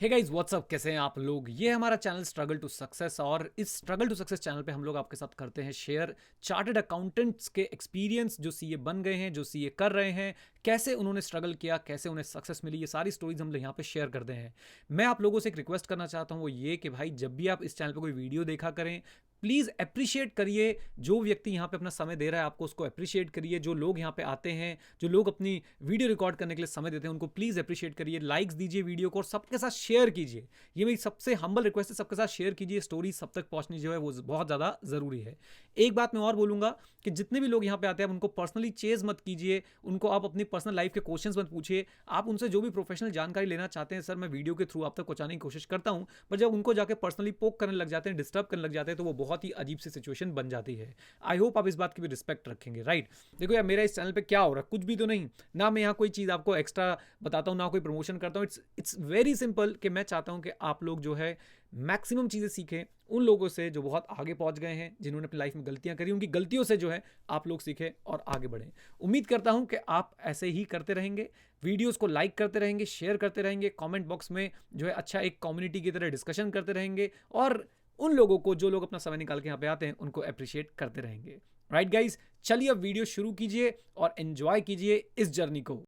Hey guys what's up, कैसे हैं आप लोग। ये है हमारा चैनल स्ट्रगल टू सक्सेस और इस स्ट्रगल टू सक्सेस चैनल पे हम लोग आपके साथ करते हैं शेयर चार्टर्ड अकाउंटेंट्स के एक्सपीरियंस, जो सीए बन गए हैं, जो सीए कर रहे हैं, कैसे उन्होंने स्ट्रगल किया, कैसे उन्हें सक्सेस मिली। ये सारी स्टोरीज हम लोग यहाँ पे शेयर करते हैं। मैं आप लोगों से एक रिक्वेस्ट करना चाहता हूँ, वो ये कि भाई जब भी आप इस चैनल पर कोई वीडियो देखा करें, प्लीज़ अप्रिशिएट करिए। जो व्यक्ति यहाँ पे अपना समय दे रहा है आपको, उसको अप्रिशिएट करिए। जो लोग यहाँ पे आते हैं, जो लोग अपनी वीडियो रिकॉर्ड करने के लिए समय देते हैं, उनको प्लीज़ अप्रिशिएट करिए। लाइक्स दीजिए वीडियो को और सबके साथ शेयर कीजिए। ये मेरी सबसे हम्बल रिक्वेस्ट है, सबके साथ शेयर कीजिए। स्टोरी सब तक पहुंचनी जो है वो बहुत ज़्यादा ज़रूरी है। एक बात मैं और बोलूँगा कि जितने भी लोग यहाँ पे आते हैं, आप उनको पर्सनली चेज मत कीजिए। उनको आप अपनी पर्सनल लाइफ के क्वेश्चंस मत पूछिए। आप उनसे जो भी प्रोफेशनल जानकारी लेना चाहते हैं, सर मैं वीडियो के थ्रू आप तक पहुँचाने की कोशिश करता हूँ, पर जब उनको जाकर पर्सनली पोक करने लग जाते हैं, डिस्टर्ब करने लग जाते हैं, तो वो बहुत ही अजीब सी सिचुएशन बन जाती है। आई होप आप इस बात की भी रिस्पेक्ट रखेंगे, राइट। देखो यार, मेरा इस चैनल पे क्या हो रहा है, कुछ भी तो नहीं ना। मैं यहाँ कोई चीज़ आपको एक्स्ट्रा बताता हूँ, ना कोई प्रमोशन करता हूँ। इट्स वेरी सिंपल कि मैं चाहता हूँ कि आप लोग जो है मैक्सिमम चीज़ें सीखें उन लोगों से जो बहुत आगे पहुंच गए हैं, जिन्होंने अपनी लाइफ में गलतियां करी। उनकी गलतियों से जो है आप लोग सीखें और आगे बढ़ें। उम्मीद करता हूं कि आप ऐसे ही करते रहेंगे, वीडियोस को लाइक करते रहेंगे, शेयर करते रहेंगे, कमेंट बॉक्स में जो है अच्छा एक कम्युनिटी की तरह डिस्कशन करते रहेंगे और उन लोगों को, जो लोग अपना समय निकाल के यहाँ पे आते हैं, उनको अप्रिशिएट करते रहेंगे। राइट गाइज, चलिए अब वीडियो शुरू कीजिए और एंजॉय कीजिए इस जर्नी को।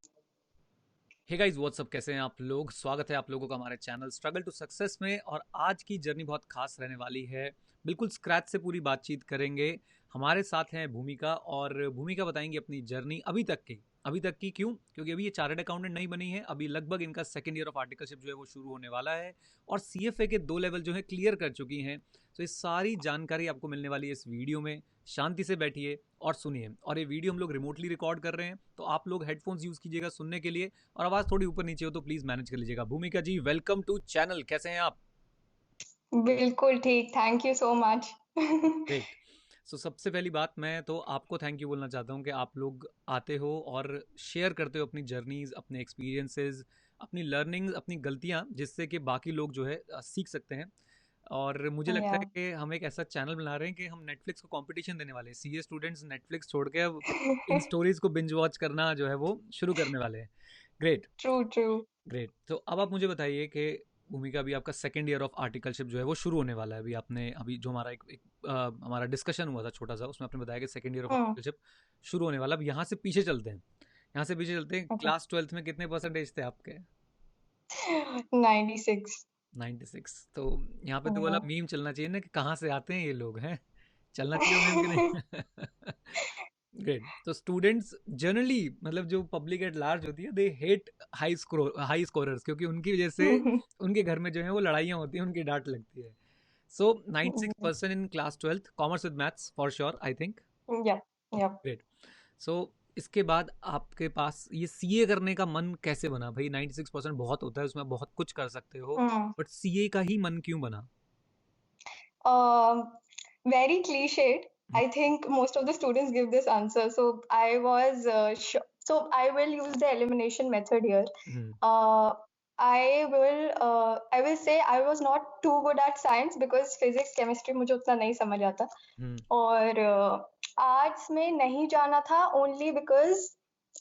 हे गाइस व्हाट्सअप, कैसे हैं आप लोग। स्वागत है आप लोगों का हमारे चैनल स्ट्रगल टू सक्सेस में। और आज की जर्नी बहुत खास रहने वाली है। बिल्कुल स्क्रैच से पूरी बातचीत करेंगे। हमारे साथ हैं भूमिका, और भूमिका बताएंगी अपनी जर्नी अभी तक की क्यों, क्योंकि अभी ये चार्टर्ड अकाउंटेंट नहीं बनी है। अभी लगभग इनका सेकंड ईयर ऑफ आर्टिकलशिप जो है वो शुरू होने वाला है और सीएफए के 2 लेवल जो है क्लियर कर चुकी हैं। तो ये सारी जानकारी आपको मिलने वाली है इस वीडियो में। शांति से बैठिए और सुनिए। और ये वीडियो हम लोग रिमोटली रिकॉर्ड कर रहे हैं, तो आप लोग हेडफोन्स यूज़ कीजिएगा सुनने के लिए, और आवाज़ थोड़ी ऊपर नीचे हो तो प्लीज़ मैनेज कर लीजिएगा। भूमिका जी, वेलकम टू चैनल। कैसे हैं आप? बिल्कुल ठीक, thank you so much. Great. So सबसे पहली बात, मैं तो आपको थैंक यू बोलना चाहता हूँ कि आप लोग आते हो और शेयर करते हो अपनी जर्नीज़, अपने एक्सपीरियंसेस, अपनी लर्निंग्स, अपनी गलतियाँ, जिससे कि बाकी लोग जो है सीख सकते हैं। और मुझे लगता या है कि हम एक ऐसा चैनल बना रहे हैं कि हम नेटफ्लिक्स को कंपटीशन देने वाले हैं। सीए स्टूडेंट्स नेटफ्लिक्स छोड़ के अब इन स्टोरीज को बिंज वॉच करना जो है वो शुरू करने वाले हैं। ग्रेट। True true. ग्रेट। तो अब आप मुझे बताइए कि भूमिका, अभी आपका सेकेंड ईयर ऑफ आर्टिकलशिप जो है वो शुरू होने वाला है। अभी आपने, अभी जो हमारा हमारा डिस्कशन हुआ था छोटा सा, उसमें आपने बताया कि second year of hmm. Articleship शुरू होने वाला। अब यहाँ से पीछे चलते हैं। यहाँ से पीछे चलते हैं, ओके। क्लास ट्वेल्थ में कितने परसेंटेज थे आपके? 96। 96। तो यहाँ पे तो वाला या मीम चलना चाहिए ना कि कहाँ से आते हैं ये लोग हैं। चलना चाहिए मीम कि नहीं? ग्रेट। तो स्टूडेंट्स जनरली, मतलब जो पब्लिक एट लार्ज होती है, दे हेट हाई स्कोरर्स, क्योंकि उनकी वजह से उनके घर में जो है वो लड़ाइयाँ होती हैं, उनकी डांट लगती है। सो 96% in class twelfth, commerce with maths for sure, I think. या या ग्रेट। सो इसके बाद आपके पास ये सीए करने का मन कैसे बना भाई? 96% बहुत होता है, उसमें बहुत कुछ कर सकते हो, हम्म। बट सीए का ही मन क्यों बना? Very cliched. I think most of the students give this answer. So I was so I will use the elimination method here. Hmm. Uh, I will say I was not too good at science because physics, chemistry मुझे उतना नहीं समझ आता. हम्म। और arts में नहीं जाना था only because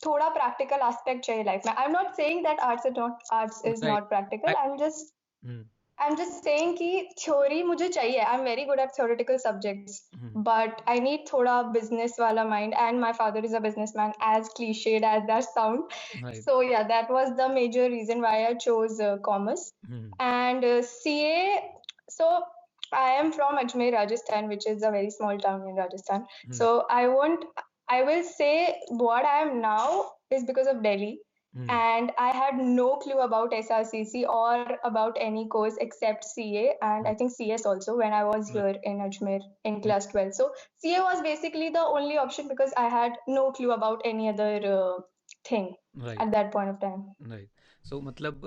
थोड़ा practical aspect चाहिए लाइफ में. I'm not saying that arts is right. not practical. Hmm. I'm just saying कि theory मुझे चाहिए. I'm very good at theoretical subjects, hmm. but I need थोड़ा business वाला mind, and my father is a businessman, as cliched as that sound. Right. So yeah, that was the major reason why I chose commerce. Hmm. And CA, so I am from Ajmer, Rajasthan, which is a very small town in Rajasthan. Hmm. So I will say what I am now is because of Delhi. Hmm. And I had no clue about SRCC or about any course except CA, and I think CS also when I was right. here in Ajmer in class 12. So CA was basically the only option because I had no clue about any other thing right. at that point of time. Right. So मतलब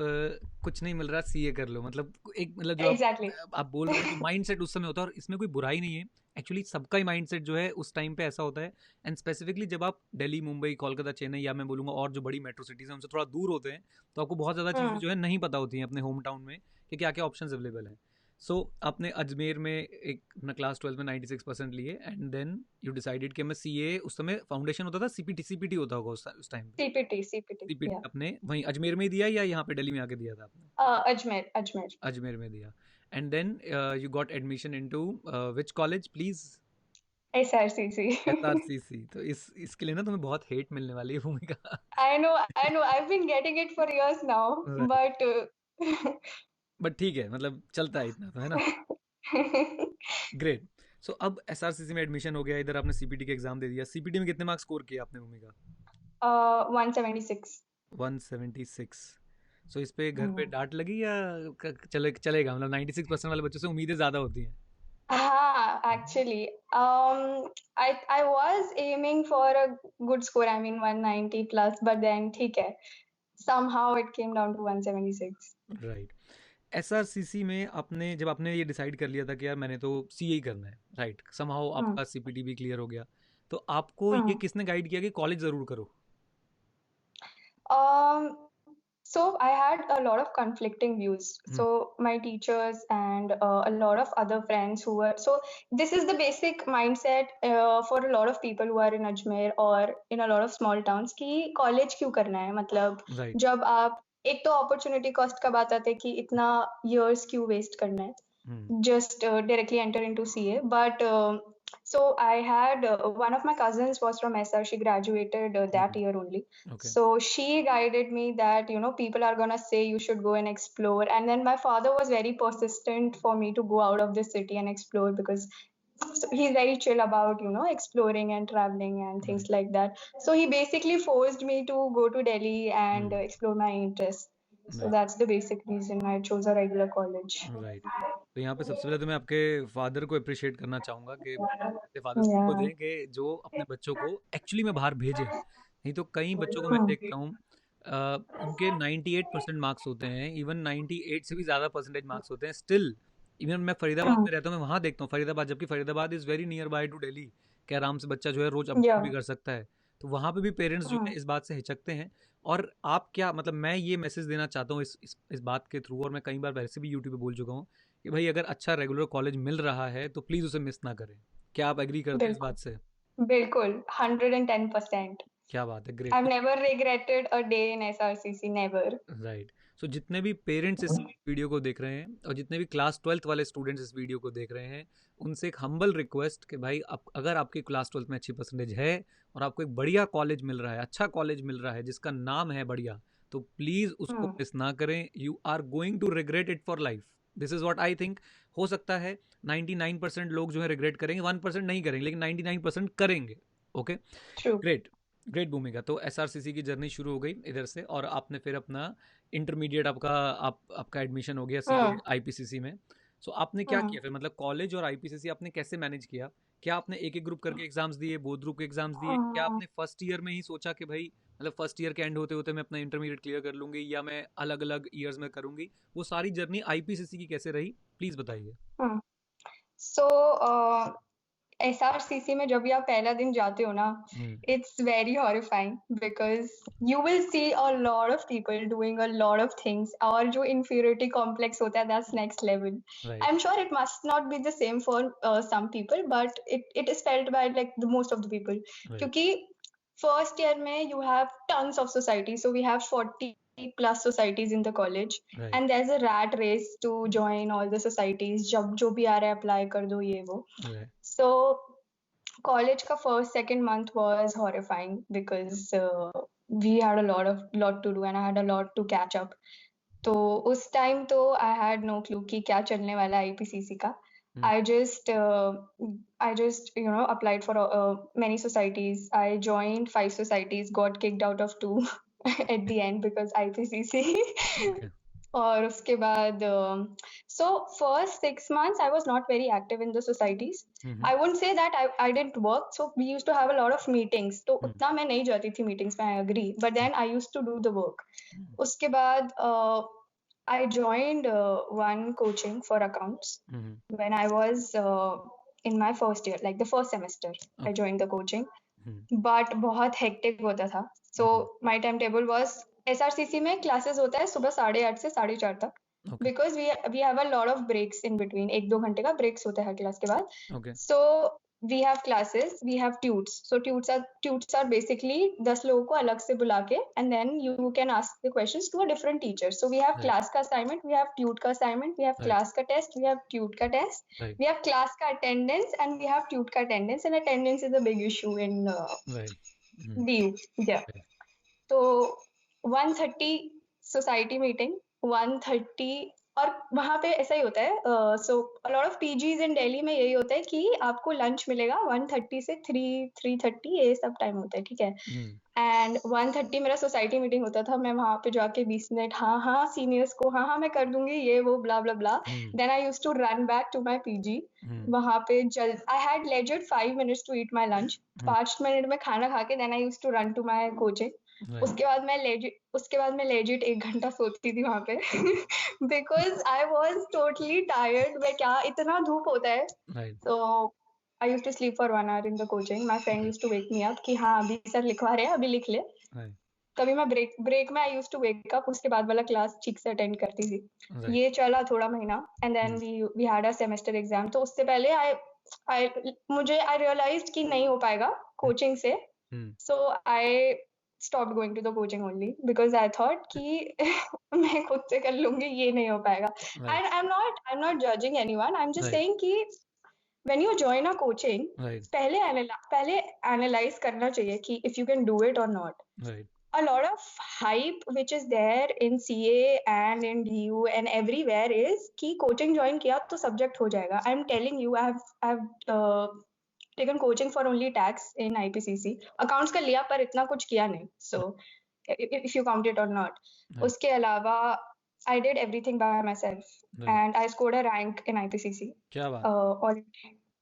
कुछ नहीं मिल रहा, CA कर लो। मतलब एक, मतलब जो Exactly. आप बोल रहे हो, जो माइंडसेट उस समय होता है, और इसमें कोई बुराई नहीं है। एक्चुअली सबका ही माइंडसेट जो है उस टाइम पे ऐसा होता है। एंड स्पेसिफिकली जब आप दिल्ली, मुंबई, कोलकाता, चेन्नई, या मैं बोलूँगा और जो बड़ी मेट्रो सिटीज़ हैं उनसे थोड़ा दूर होते हैं, तो आपको बहुत ज़्यादा चीज़ें Hmm. जो है नहीं पता होती हैं अपने होम टाउन में कि क्या क्या ऑप्शन अवेलेबल हैं। सो आपने अजमेर में एक अपना क्लास 12 में 96% लिए एंड देन यू डिसाइडेड कि मैं सीए, उस समय फाउंडेशन होता था, सीपीटी होता होगा उस टाइम पे। CPT, CPT yeah. आपने वहीं अजमेर में ही दिया या यहाँ पे दिल्ली में आके दिया था आपने? Ajmer. अजमेर में दिया and then you got admission into which college please? SRCC. SRCC. तो इसके लिए ना तुम्हें बहुत हेट मिलने वाली है भूमिका। I know. I've been getting it for years now, right, but but ठीक है, मतलब चलता है इतना तो, है ना? ग्रेट। सो अब एसआरसीसी में एडमिशन हो गया, इधर आपने सीपीटी का एग्जाम दे दिया। सीपीटी में कितने मार्क्स स्कोर किए आपने भूमिका? 176. 176। सो इस पे घर पे Hmm. डांट लगी या चलेगा, मतलब 96% वाले बच्चों से उम्मीदें ज्यादा होती हैं? Actually, I was aiming for a good score. I mean, 190 plus, but then ठीक है. Somehow it came down to 176. Right. SRCC में आपने, जब आपने ये डिसाइड कर लिया था कि यार मैंने तो सीए ही करना है, राइट, समहाउ Hmm. आपका सीपीटी भी क्लियर हो गया, तो आपको ये Hmm. किसने गाइड किया कि कॉलेज जरूर करो? Um, so I had a lot of conflicting views. Hmm, So my teachers and a lot of other friends who were so this is the basic mindset for a lot of people who are in Ajmer or in a lot of small towns कि college क्यों करना है, मतलब right. जब आप एक तो opportunity cost का बात आते है कि इतना years क्यों waste करना है, हम्म, just directly enter into CA. But so I had one of my cousins was from SR. She graduated that year only. Okay, So she guided me that people are gonna say you should go and explore. And then my father was very persistent for me to go out of the city and explore because so he's very chill about exploring and traveling and things right, like that. So he basically forced me to go to Delhi and hmm, explore my interests. So right, that's the basic reason I chose a regular college. Right. तो यहाँ पे सबसे पहले तो मैं आपके father को appreciate करना चाहूंगा कि ऐसे फादर्स को Yeah. दें कि जो अपने बच्चों को एक्चुअली में बाहर भेजें। नहीं तो कई बच्चों को मैं Hmm. देखता हूँ, उनके 98% मार्क्स होते हैं, इवन 98 से भी ज़्यादा परसेंटेज मार्क्स होते हैं स्टिल। इवन मैं फरीदाबाद Hmm. में रहता हूँ, मैं वहाँ देखता हूँ फरीदाबाद, जबकि Faridabad is very near by two Delhi, कि आराम से बच्चा जो है रोज़ अप डाउन भी Yeah. कर सकता है। तो वहाँ पे भी पेरेंट्स जो है Hmm. इस बात से हिचकते हैं। और आप क्या, मतलब मैं ये मैसेज देना चाहता हूँ इस बात के थ्रू, और मैं कई बार वैसे भी यूट्यूब पे बोल चुका हूँ कि भाई अगर अच्छा रेगुलर कॉलेज मिल रहा है तो प्लीज़ उसे मिस ना करें। क्या आप एग्री करते हैं इस बिल्कुल बात से? बिल्कुल 110%. क्या बात है, great. I've never regretted a day in SRCC. Never. Right. So जितने भी पेरेंट्स इस वीडियो को देख रहे हैं और जितने भी क्लास 12th वाले स्टूडेंट्स इस वीडियो को देख रहे हैं, उनसे एक हम्बल रिक्वेस्ट कि भाई अगर आपकी क्लास 12th में अच्छी परसेंटेज है और आपको एक बढ़िया कॉलेज मिल रहा है, अच्छा कॉलेज मिल रहा है जिसका नाम है बढ़िया, तो प्लीज़ उसको Hmm. मिस ना करें। You are going to regret it for life. This is what I think. हो सकता है 99% लोग जो है रिग्रेट करेंगे, 1% नहीं करेंगे, लेकिन 99% करेंगे। Okay, True. ग्रेट। ग्रेट भूमिका। तो एसआरसीसी की जर्नी शुरू हो गई इधर से, और आपने फिर अपना इंटरमीडिएट, आपका एडमिशन हो गया सीए Hmm. आईपीसीसी में। सो आपने क्या Hmm. किया फिर, मतलब कॉलेज और आईपीसीसी आपने कैसे मैनेज किया? क्या आपने एक एक ग्रुप करके एग्जाम्स दिए, बोथ ग्रुप के एग्जाम्स दिए? क्या Hmm. आपने फर्स्ट ईयर में ही सोचा कि भाई मतलब फर्स्ट ईयर के एंड होते होते मैं अपना इंटरमीडिएट क्लियर कर लूंगी, या मैं अलग अलग ईयर्स में करूंगी? वो सारी जर्नी आईपीसीसी की कैसे रही, प्लीज बताइए। Hmm. So, SRCC में जब भी आप पहला दिन जाते हो ना, हम्म, it's very horrifying because you will see a lot of people doing a lot of things. और जो inferiority complex होता है, that's next level. Right, I'm sure it must not be the same for some people, but it is felt by like the most of the people. Right, क्योंकि first year में you have tons of societies, so we have 40 plus societies in the college, right, and there's a rat race to join all the societies. जब जो भी आ रहा है apply कर दो ये वो. राइट, So college का first second month was horrifying because we had a lot to do and I had a lot to catch up. तो उस टाइम तो I had no clue कि क्या चलने वाला है IPCC का. हम्म, I just applied for many societies. I joined 5 societies, got kicked out of 2 at the end because IPCC. Okay, और उसके बाद so first 6 months I was not very active in the societies. Hmm, I won't say that I didn't work. So we used to have a lot of meetings. तो हम्म, उतना मैं नहीं जाती थी meetings में, I agree. But then I used to do the work. हम्म, उसके बाद I joined one coaching for accounts hmm, when I was in my first year, like the first semester. I okay, joined the coaching. Hmm, But बहुत hectic होता था. So hmm, my timetable was SRCC में classes होता है सुबह 8:30 से 4:30 तक. Okay because we have a lot of breaks in between. 1-2 घंटे का breaks होता है हर क्लास के बाद. Okay So we have classes, we have tutes. So tutes are basically 10 लोगों को अलग से बुला के and then you can ask the questions to a different teacher. So we have right class का assignment, we have tute का assignment, we have right class का test, we have tute का test, right we have class का attendance and we have tute का attendance, and attendance is a big issue in right DU. Yeah. Right तो 1:30 society meeting, 1:30, और वहाँ पे ऐसा ही होता है. सो अ लॉट ऑफ पीजीज इन दिल्ली में यही होता है कि आपको लंच मिलेगा 1:30 से 3:30, ये सब टाइम होता है, ठीक है. एंड 1:30 मेरा सोसाइटी मीटिंग होता था. मैं वहाँ पे जाके 20 मिनट हाँ सीनियर्स को हाँ मैं कर दूंगी ये वो blah blah blah. Then I used to run back to my PG. वहाँ पे I had leisured 5 minutes to eat my lunch. 5 minute में खाना खा के then I used to run to my coaching. उसके बाद मैं लेजिट 1 घंटा सोती थी वहां पे because I was totally tired. मैं क्या, इतना धूप होता है. राइट तो I use to sleep for 1 hour in the coaching. My friend use to wake me up कि हाँ अभी सर लिखवा रहे हैं, अभी लिख ले. राइट कभी मैं ब्रेक में आई यूज टू वेक अप, उसके बाद वाला क्लास ठीक से अटेंड करती थी. राइट ये चला थोड़ा महीना and then we had a semester exam. तो उससे पहले आई रियलाइज्ड कि नहीं हो पाएगा कोचिंग से. So I stopped going to the coaching only because I thought कि मैं खुद से कर लूंगी, ये नहीं हो पाएगा. Right And I'm not judging anyone. I'm just right saying कि when you join a coaching, right पहले analyze करना चाहिए कि if you can do it or not. Right A lot of hype which is there in CA and in DU and everywhere is कि coaching join किया तो subject हो जाएगा. I'm telling you, I've taken coaching for only tax in IPCC. Accounts का लिया पर इतना कुछ किया नहीं. So if you count it or not. Right उसके अलावा I did everything by myself right and I scored a rank in IPCC. क्या बात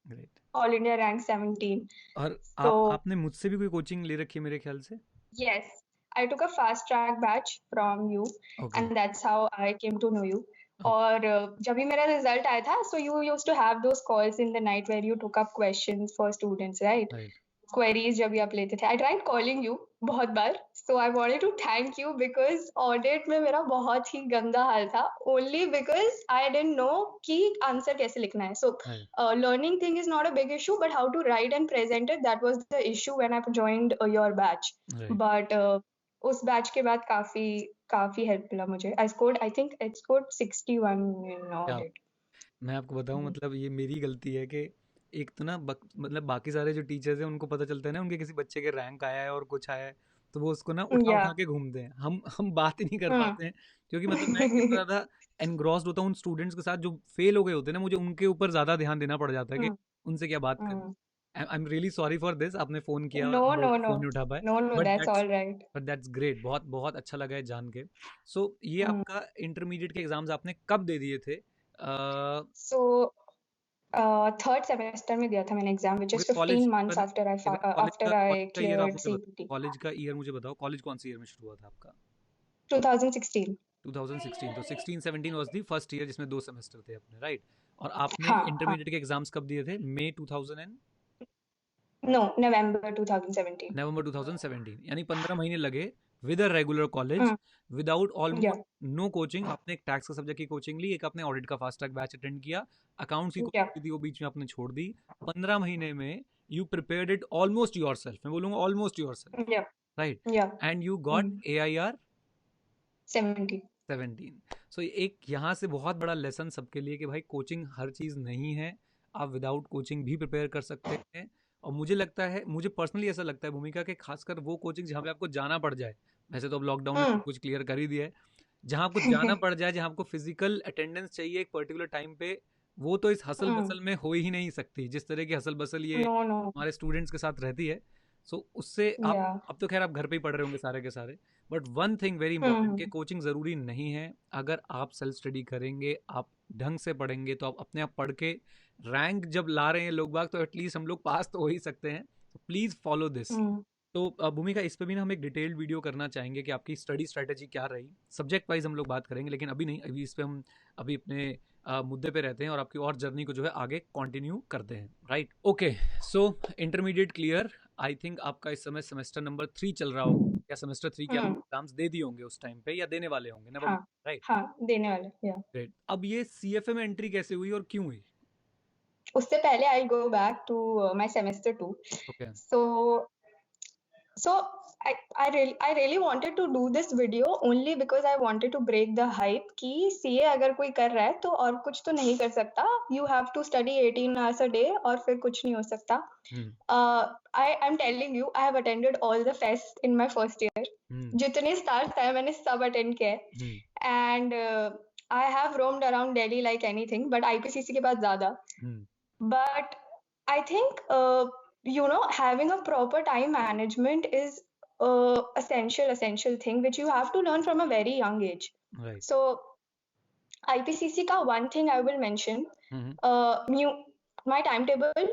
ग्रेट. All India rank 17. और So आपने मुझसे भी कोई कोचिंग ले रखी है मेरे ख्याल से. yes, I took a fast track batch from you okay and that's how I came to know you. Okay और जब भी मेरा रिजल्ट आया था, so you used to have those calls in the night where you took up questions for students, right? Right Queries जब भी आप लेते थे. I tried calling you बहुत बार. So I wanted to thank you because audit में मेरा बहुत ही गंदा हाल था. Only because I didn't know कि आंसर कैसे लिखना है. So right learning thing is not a big issue, but how to write and present it, that was the issue when I joined your batch. Right But उस batch के बाद काफी help मिला मुझे. I think I scored 61 in क्या audit. मैं आपको बताऊं मतलब ये मेरी गलती है कि एक तो ना मतलब बाकी सारे जो टीचर्स हैं उनको पता चलता है ना उनके किसी बच्चे के रैंक आया है और कुछ आया है तो वो उसको ना उठा Yeah. उठा के घूमते हैं. हम बात ही नहीं कर Hmm. पाते हैं क्योंकि मतलब मैं कितना ज़्यादा एनग्रॉस्ड होता हूँ उन स्टूडेंट्स के साथ जो फेल हो गए होते हैं ना. मुझे उनके ऊपर ज़्यादा ध्यान देना पड़ जाता है कि Hmm. उनसे क्या बात करें. Hmm. I am really sorry for this. आपने फ़ोन किया और No, हम no, लोग no. फ़ोन नहीं उठा पाए. No, but that's that's all right. Great. बहुत बहुत अच्छा लगा है जान के. सो ये Hmm. आपका इंटरमीडिएट के एग्जाम्स आपने कब दे दिए थे. So third semester में दिया था मैंने exam, which is 15 months after I college का ईयर आप cleared मुझे बताओ. CPT. कॉलेज का ईयर मुझे बताओ. कॉलेज कौन सी ईयर में शुरू हुआ था आपका. 2016. 2016. तो 16-17 वाज द फर्स्ट ईयर जिसमें 2 सेमेस्टर थे अपने. राइट. और आपने हाँ. इंटरमीडिएट के एग्जाम्स कब दिए थे. मई 2000 एंड No, November 2017. नवंबर 2017. यानी 15 महीने लगे with a regular college without Yeah. Almost no coaching. आपने एक टैक्स का सब्जेक्ट की कोचिंग ली, एक आपने ऑडिट का फास्ट ट्रैक बैच अटेंड किया, अकाउंट्स की Yeah. कोचिंग थी वो बीच में आपने छोड़ दी. 15 महीने में you prepared it almost yourself. मैं बोलूंगा almost yourself. Yeah. Right. Yeah. And you got AIR 70. 17. सो एक यहाँ से बहुत बड़ा लेसन सबके लिए कि भाई कोचिंग हर चीज़ नहीं है. आप विदाउट कोचिंग भी प्रिपेयर कर सकते हैं. और मुझे लगता है, मुझे पर्सनली ऐसा लगता है भूमिका के खासकर वो कोचिंग जहाँ पे आपको जाना पड़ जाए. वैसे तो अब लॉकडाउन में सब कुछ क्लियर कर ही दिया है. जहाँ आपको जाना पड़ जाए, जहाँ आपको फिजिकल अटेंडेंस चाहिए एक पर्टिकुलर टाइम पे, वो तो इस हसल बसल में हो ही नहीं सकती जिस तरह की हसल बसल ये No, no. हमारे स्टूडेंट्स के साथ रहती है. सो उससे आप Yeah. अब तो खैर आप घर पे ही पढ़ रहे होंगे सारे के सारे. But one thing very important कि कोचिंग ज़रूरी नहीं है. अगर आप सेल्फ स्टडी करेंगे, आप ढंग से पढ़ेंगे, तो आप अपने आप पढ़ के रैंक जब ला रहे हैं लोग बाग, तो एटलीस्ट हम लोग पास तो हो ही सकते हैं. Please follow this. तो भूमिका इस पे भी ना हम एक डिटेल्ड वीडियो करना चाहेंगे कि आपकी स्टडी स्ट्रेटेजी क्या रही. सब्जेक्ट वाइज हम लोग बात करेंगे, लेकिन अभी नहीं. अभी इस पे हम अभी अपने मुद्दे पे रहते हैं और आपकी और जर्नी को जो है आगे कंटिन्यू करते हैं. Right. Okay. So intermediate clear. I think आपका इस समय सेमेस्टर नंबर 3 चल रहा होगा. या सेमेस्टर 3 के आपने हम्म एग्जाम्स दे दिए होंगे उस टाइम पे या देने वाले होंगे, हाँ नवंबर, राइट? हाँ देने वाले या ग्रेट। अब ये सीएफए में एंट्री कैसे हुई और क्यों हुई? उससे पहले I go back to my semester 2 okay. so So I really wanted to do this video only because I wanted to break the hype कि CA अगर कोई कर रहा है तो और कुछ तो नहीं कर सकता. You have to study 18 hours a day और फिर कुछ नहीं हो सकता. हम्म I'm telling you, I have attended all the fests in my first year. हम्म जितने stars थे मैंने सब attend किए हैं. हम्म And I have roamed around Delhi like anything, but IPCC के बाद ज़्यादा. हम्म But I think having a proper time management is essential thing which you have to learn from a very young age. Right. So IPCC का one thing I will mention, hmm my timetable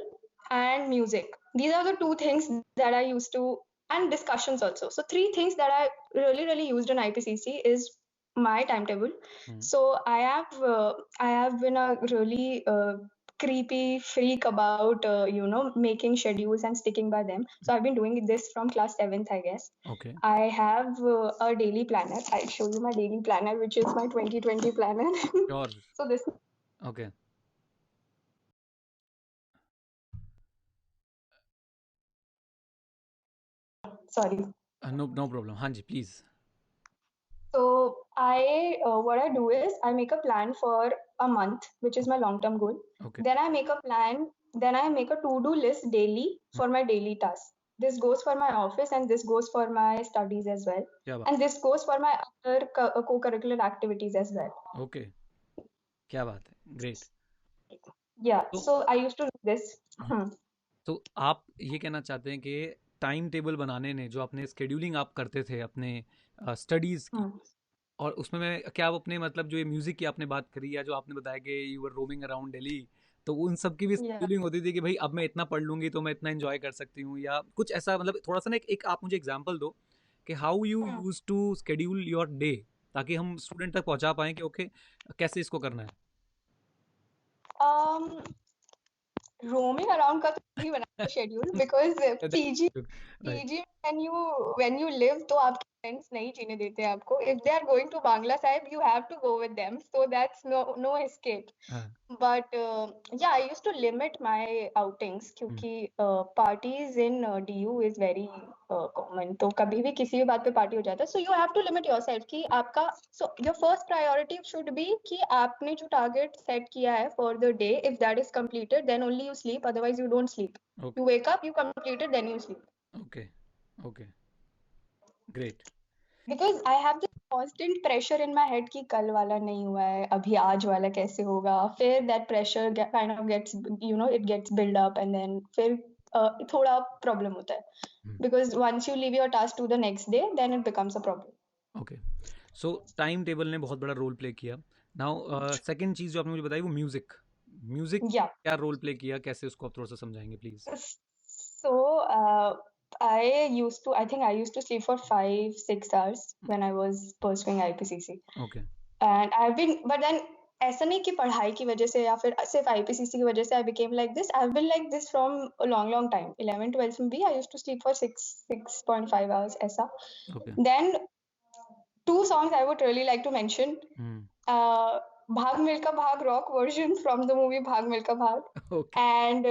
and music. These are the two things that I used to, and discussions also. So three things that I really used in IPCC is my timetable. Hmm So I have been a really creepy freak about making schedules and sticking by them. So I've been doing this from class 7th, I guess. Okay I have a daily planner. I'll show you my daily planner, which is my 2020 planner. Sure. So this, okay sorry. No no problem, हाँ जी please. So what I do is I make a plan for a month, which is my long-term goal. Okay Then I make a plan. Then I make a to-do list daily for my daily tasks. This goes for my office and this goes for my studies as well. क्या बात, And this goes for my other co-curricular activities as well. Okay क्या बात है, great. Yeah. तो So I used to do this. Hmm. तो आप ये कहना चाहते हैं कि टाइम टेबल बनाने ने, जो आपने स्केड्यूलिंग आप करते थे अपने स्टडीज़ की, Hmm. और उसमें मैं क्या, आप अपने मतलब जो ये म्यूज़िक की आपने बात करी या जो आपने बताया कि you were roaming around Delhi, तो उन सब की भी Yeah. स्केड्यूलिंग होती थी कि भाई अब मैं इतना पढ़ लूँगी तो मैं इतना एंजॉय कर सकती हूँ, या कुछ ऐसा, मतलब थोड़ा सा ना एक आप मुझे एग्जांपल दो कि how you Hmm. Use to schedule your day, ताकि हम स्टूडेंट तक पहुँचा पाएँ कि ओके कैसे इसको करना है। Um, roaming around का तो नहीं बना schedule because PG right. PG when you live तो आपके friends नहीं जीने देते आपको. If they are going to Bangla Sahib, you have to go with them. So that's no escape. हाँ। But yeah, I used to limit my outings क्योंकि parties in DU is very common. तो कभी भी किसी भी बात पे party हो जाता है. So you have to limit yourself कि आपका, so your first priority should be कि आपने जो target set किया है for the day, if that is completed, then only you sleep. Otherwise you don't sleep. Okay You wake up, you complete it, then you sleep. Okay okay great. Because I have this constant pressure in my head कि कल वाला नहीं हुआ है, अभी आज वाला कैसे होगा. फिर that pressure kind of gets, it gets build up and then फिर थोड़ा problem होता है. Because once you leave your task to the next day, then it becomes a problem. Okay so time table ने बहुत बड़ा role play किया। Now second चीज़ जो आपने मुझे बताई वो म्यूज़िक, म्यूज़िक Yeah. क्या रोल प्ले किया, कैसे उसको आप थोड़ा सा समझाएंगे please? So I think I used to sleep for 5-6 hours when I was pursuing IPCC. Okay And I've been, but then ऐसा नहीं कि पढ़ाई की वजह से या फिर सिर्फ IPCC की वजह से I became like this. I've been like this from a long time. 11-12 में भी I used to sleep for 6.5 hours ऐसा. Okay Then 2 songs I would really like to mention. Bhag Milka Bhag rock version from the movie Bhag Milka Bhag. Okay And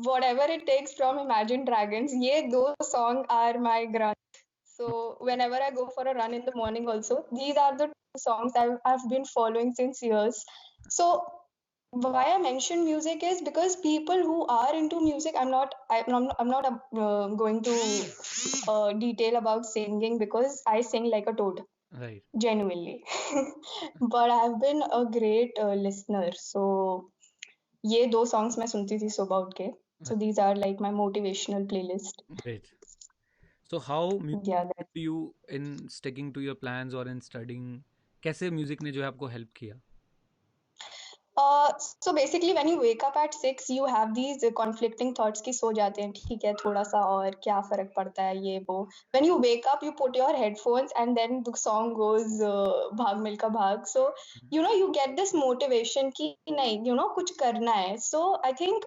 Whatever It Takes from Imagine Dragons. ये दो song are my grunt. So whenever I go for a run in the morning also, these are the two songs I've been following since years. So why I mention music is because people who are into music, I'm not going to detail about singing because I sing like a toad. Right Genuinely. But I've been a great listener. So ये दो songs मैं सुनती थी सुबह उठ के. So these are like my motivational playlist. Great. So how Yeah, music help you in sticking to your plans और in studying, कैसे म्यूजिक ने जो है आपको हेल्प किया? So basically when you wake up at 6, you have these conflicting thoughts कि सो जाते हैं, ठीक है थोड़ा सा और क्या फर्क पड़ता है ये वो. When you wake up, you put your headphones and then the song goes भाग मिल्खा भाग. So you get this motivation कि नहीं, कुछ करना है. So I think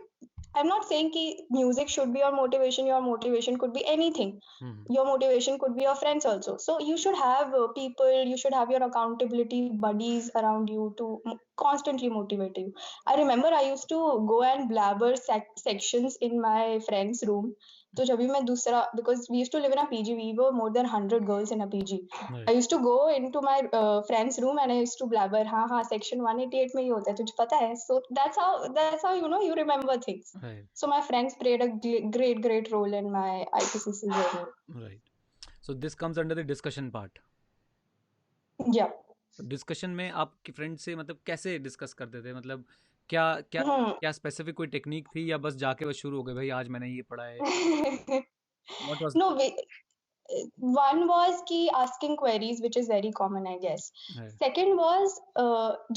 I'm not saying ki music should be your motivation could be anything. Your motivation could be your friends also. So you should have people, you should have your accountability buddies around you to constantly motivate you. I remember I used to go and blabber sections in my friend's room. तो जब भी मैं दूसरा, because we used to live in a PG, we were more than 100 girls in a PG. I used to go into my friend's room and I used to blabber, हाँ हाँ section 188 में ये होता है, तुझे पता है? So that's how you know, you remember things. Right. So my friends played a great role in my IPCC journey. Right. So this comes under the discussion part. Yeah. Discussion में आपके friend से मतलब कैसे discuss करते थे, मतलब क्या क्या क्या स्पेसिफिक कोई टेक्निक थी या बस जाके बस शुरू हो गए भाई आज मैंने ये पढ़ा है? What was No, one was ki asking queries, which is very common, I guess. Right. Second was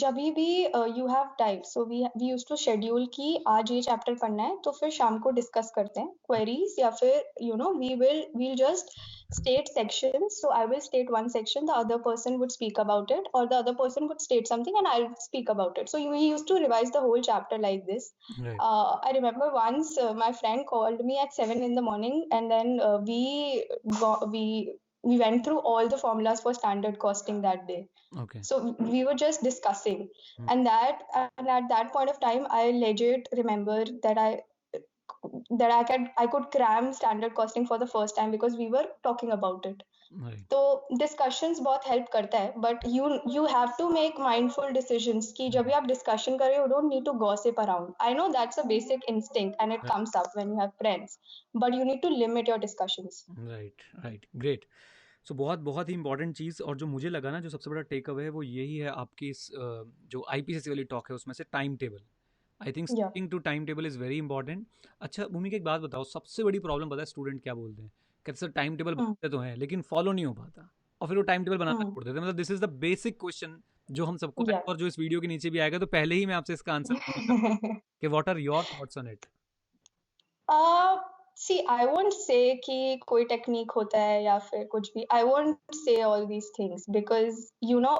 जब भी you have time, so we used to schedule कि आज ये chapter पढ़ना है, तो फिर शाम को discuss करते हैं queries, या फिर you know we'll just state sections. So I will state one section, the other person would speak about it, or the other person would state something and I'll speak about it. So we used to revise the whole chapter like this. Right. I remember once my friend called me at 7 in the morning, and then we went through all the formulas for standard costing that day. Okay. So we were just discussing, and at that point of time, I legit remember that I could cram standard costing for the first time because we were talking about it. Right. तो discussions बहुत help करता है, but you have to make mindful decisions कि जब भी आप discussion कर रहे हो, don't need to gossip around. I know that's a basic instinct and it comes up when you have friends, but you need to limit your discussions. Right great. So बहुत ही important चीज़, और जो मुझे लगा ना जो सबसे बड़ा टेक अवे है वो यही है आपकी इस जो IPCC वाली टॉक है उसमें से time table. I think sticking to time table is very important. अच्छा भूमिका, एक बात बताओ, सबसे बड़ी प्रॉब्लम पता है स्टूडेंट क्या बोलते हैं? कहते सर टाइम टेबल बनाते तो हैं लेकिन फॉलो नहीं हो पाता, और फिर वो टाइम टेबल बनाना छोड़ देते हैं. मतलब this is the basic question जो हम सबको है, और जो इस वीडियो के नीचे भी आएगा, तो पहले ही मैं आपसे इसका आंसर कि what are your thoughts on it? See, I won't say कि कोई टेक्निक होता है या फिर कुछ भी. I won't say all these things because you know.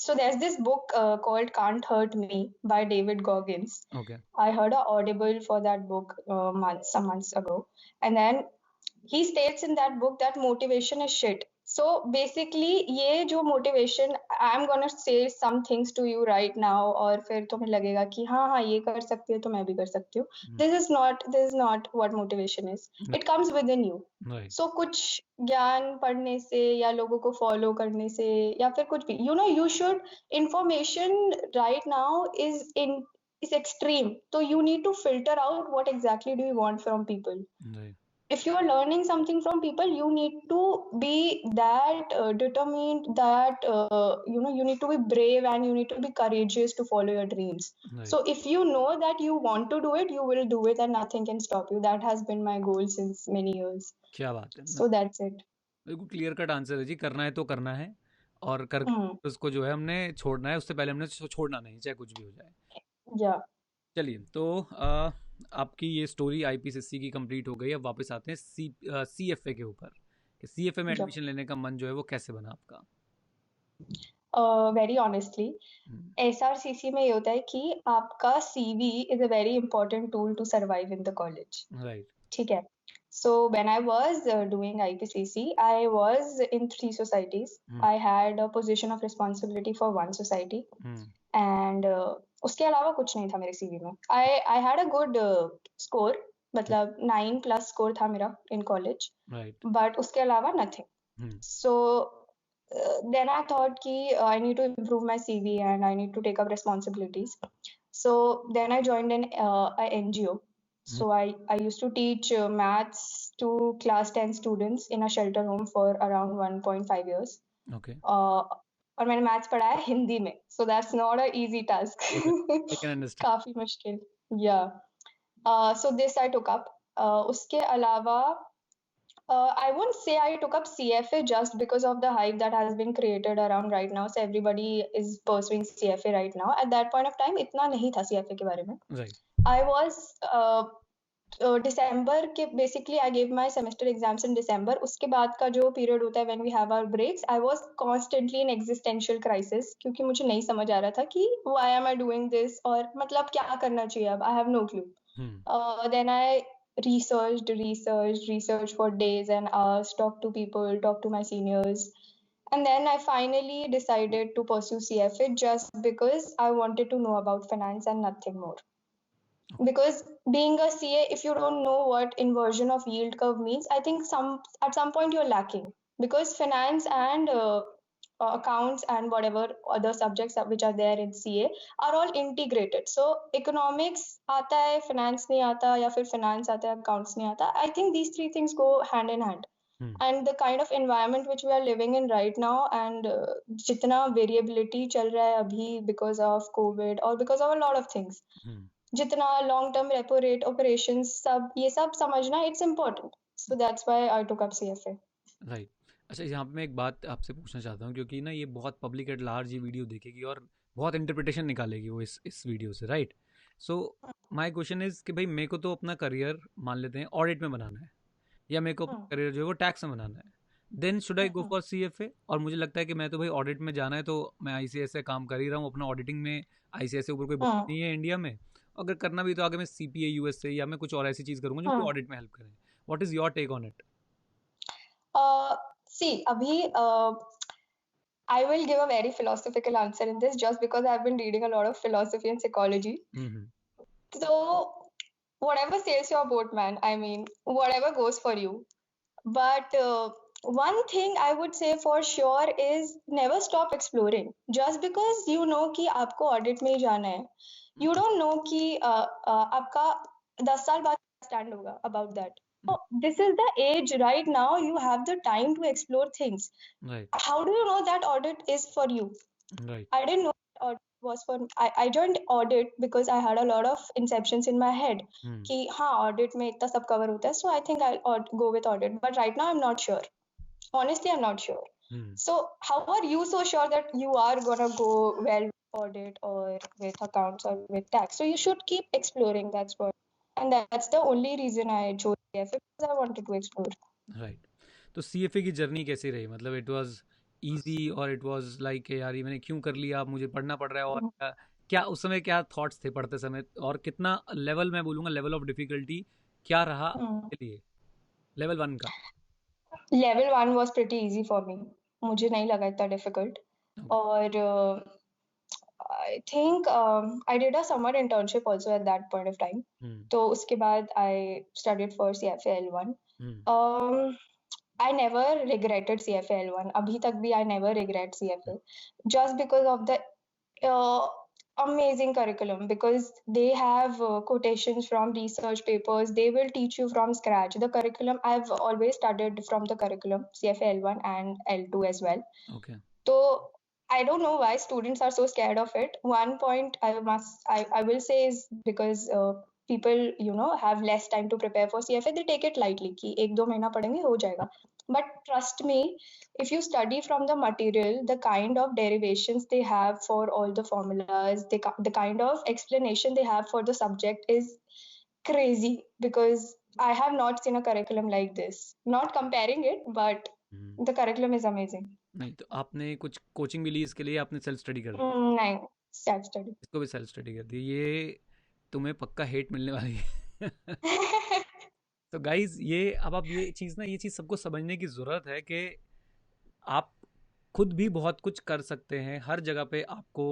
So there's this book called Can't Hurt Me by David Goggins. Okay. I heard an audible for that book some months ago, and then he states in that book that motivation is shit. So basically ये जो motivation, I'm gonna say some things to you right now, और फिर तुम्हें लगेगा कि हाँ हाँ ये कर सकती हो तो मैं भी कर सकती हूँ. This is not what motivation is. It comes within you. Right. So कुछ ज्ञान पढ़ने से या लोगों को follow करने से या फिर कुछ भी, you know, you should, information right now is extreme. So you need to filter out what exactly do you want from people. Right. If you are learning something from people, you need to be that determined, that you need to be brave and you need to be courageous to follow your dreams. Right. So if you know that you want to do it, you will do it and nothing can stop you. That has been my goal since many years. क्या बात है. So that's it. बिल्कुल clear cut answer है जी. करना है तो करना है, और कर उसको जो है हमने छोड़ना है, उससे पहले हमने छोड़ना नहीं, चाहे कुछ भी हो जाए. Yeah. चलिए, तो आपकी ये स्टोरी IPCC की कंप्लीट हो गई. अब वापस आते हैं CFA के ऊपर. CFA में एडमिशन लेने का मन जो है वो कैसे बना आपका? Very honestly, SRCC में ये होता है कि आपका CV is a very important tool to survive in the college. Right. ठीक है. So when I was doing IPCC, I was in 3 societies. I had a position of responsibility for 1 society. And उसके अलावा कुछ नहीं था मेरे CV में. I had a good score, मतलब 9+ score था मेरा in college. Right. But उसके अलावा nothing. So then I thought कि I need to improve my CV and I need to take up responsibilities. So then I joined an NGO. So I used to teach maths to class 10 students in a shelter home for around 1.5 years. Okay. और मैंने maths पढ़ा है हिंदी में. So that's not an easy task. I can understand. काफी मुश्किल. Yeah. So this I took up. उसके अलावा I won't say I took up CFA just because of the hype that has been created around right now. So everybody is pursuing CFA right now. At that point of time, इतना नहीं था CFA के बारे में. Right. I was दिसंबर के basically I gave my semester exams in December, उसके बाद का जो पीरियड होता है when we have our breaks, I was constantly in existential crisis, क्योंकि मुझे नहीं समझ आ रहा था कि why am I doing this, और मतलब क्या करना चाहिए अब, I have no clue. Hmm. Then I researched for days and hours, talked to people, talked to my seniors. And then I finally decided to pursue CFA just because I wanted to know about finance and nothing more. Because being a CA, if you don't know what inversion of yield curve means, I think at some point you're lacking, because finance and accounts and whatever other subjects which are there in CA are all integrated. So economics aata hai, finance nahi aata, ya fir finance aata hai, accounts nahi aata. I think these three things go hand in hand. Hmm. And the kind of environment which we are living in right now, and jitna variability chal raha hai abhi because of COVID or because of a lot of things, हम्म. जितना long term repo rate operations सब ये सब समझना it's important. So that's why I took up CFA. Right. अच्छा, यहाँ पे मैं एक बात आपसे पूछना चाहता हूँ, क्योंकि ना ये बहुत पब्लिक एट लार्ज ये वीडियो देखेगी और बहुत इंटरप्रिटेशन निकालेगी वो इस वीडियो से, right? So my question is कि भाई मेरे को तो अपना करियर मान लेते हैं ऑडिट में बनाना है, या मेरे को करियर जो है वो टैक्स में बनाना है, then should I go for CFA? और मुझे लगता है कि मैं तो भाई ऑडिट में जाना है, तो मैं ICS से काम कर ही रहा हूँ अपना ऑडिटिंग में. ICS से ऊपर कोई बात नहीं है इंडिया में. अगर करना भी तो आगे मैं CPA US से या मैं कुछ और ऐसी चीज़ करूँगा जो मुझे ऑडिट में हेल्प करे. What is your take on it? See अभी I will give a very philosophical answer in this, just because I've been reading a lot of philosophy and psychology. So whatever sails your boat, man. I mean, whatever goes for you. But one thing I would say for sure is never stop exploring. Just because you know कि आपको audit में ही जाना है, you don't know कि आपका 10 साल बाद stand होगा about that. So this is the age right now. You have the time to explore things. Right. How do you know that audit is for you? Right. I didn't know that audit was for. I joined audit because I had a lot of inceptions in my head. कि हाँ audit में इतना सब cover होता है, so I think I'll go with audit. But right now I'm not sure. Honestly, I'm not sure. So how are you so sure that you are gonna go well with audit or with accounts or with tax? So you should keep exploring. That's what, and that's the only reason I chose CFA, because I wanted to explore. Right. तो CFA की journey कैसी रही? मतलब it was easy और it was like यार ये मैंने क्यों कर लिया, अब मुझे पढ़ना पड़ रहा है, और क्या उस समय क्या थॉट्स थे पढ़ते समय, और कितना लेवल, मैं बोलूँगा लेवल ऑफ डिफिकल्टी क्या रहा आपके लिए लेवल 1 का? Level 1 was pretty easy for me. मुझे नहीं लगा इतना difficult. और I think I did a summer internship also at that point of time. तो उसके बाद I studied for CFA L1. I never regretted CFA L1. अभी तक भी I never regret CFA, just because of the amazing curriculum, because they have quotations from research papers. They will teach you from scratch. The curriculum, I've always studied from the curriculum, CFA L1 and L2 as well. Okay. So I don't know why students are so scared of it. One point I will say is because people have less time to prepare for CFA. They take it lightly कि 1-2 महीना पढ़ेंगे हो जाएगा. But trust me, if you study from the material, the kind of derivations they have for all the formulas, the kind of explanation they have for the subject is crazy, because I have not seen a curriculum like this. Not comparing it, but the curriculum is amazing. नहीं तो आपने कुछ coaching भी ली इसके लिए, आपने self study कर दी? नहीं, सेल्फ स्टडी. इसको भी सेल्फ स्टडी कर दी. ये तुम्हें पक्का हेट मिलने वाली है. तो गाइज ये अब आप ये चीज़ सबको समझने की ज़रूरत है कि आप खुद भी बहुत कुछ कर सकते हैं हर जगह पे. आपको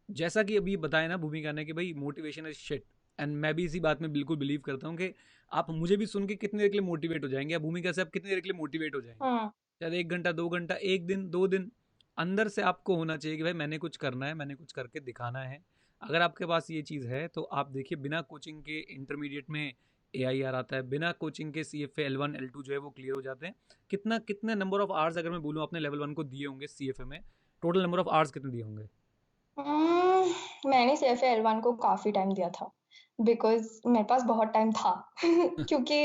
जैसा कि अभी बताया ना भूमिका ने कि भाई मोटिवेशन इज शिट, एंड मैं भी इसी बात में बिल्कुल बिलीव करता हूँ कि आप मुझे भी सुन के कितनी देर के लिए मोटिवेट हो जाएंगे, या भूमिका से आप कितनी देर के लिए मोटिवेट हो जाएंगे, शायद 1 घंटा 2 घंटा, 1 दिन 2 दिन. अंदर से आपको होना चाहिए कि भाई मैंने कुछ करना है, मैंने कुछ करके दिखाना है. अगर आपके पास ये चीज़ है तो आप देखिए बिना कोचिंग के इंटरमीडिएट में AIR आता है, बिना कोचिंग के CFA L1 L2 जो है वो क्लियर हो जाते हैं. कितने नंबर ऑफ आवर्स अगर मैं बोलूँ आपने लेवल 1 को दिए होंगे CFA में, टोटल नंबर ऑफ आवर्स कितने दिए होंगे? मैंने CFA L1 को काफी टाइम दिया था, बिकॉज मेरे पास बहुत टाइम था. क्योंकि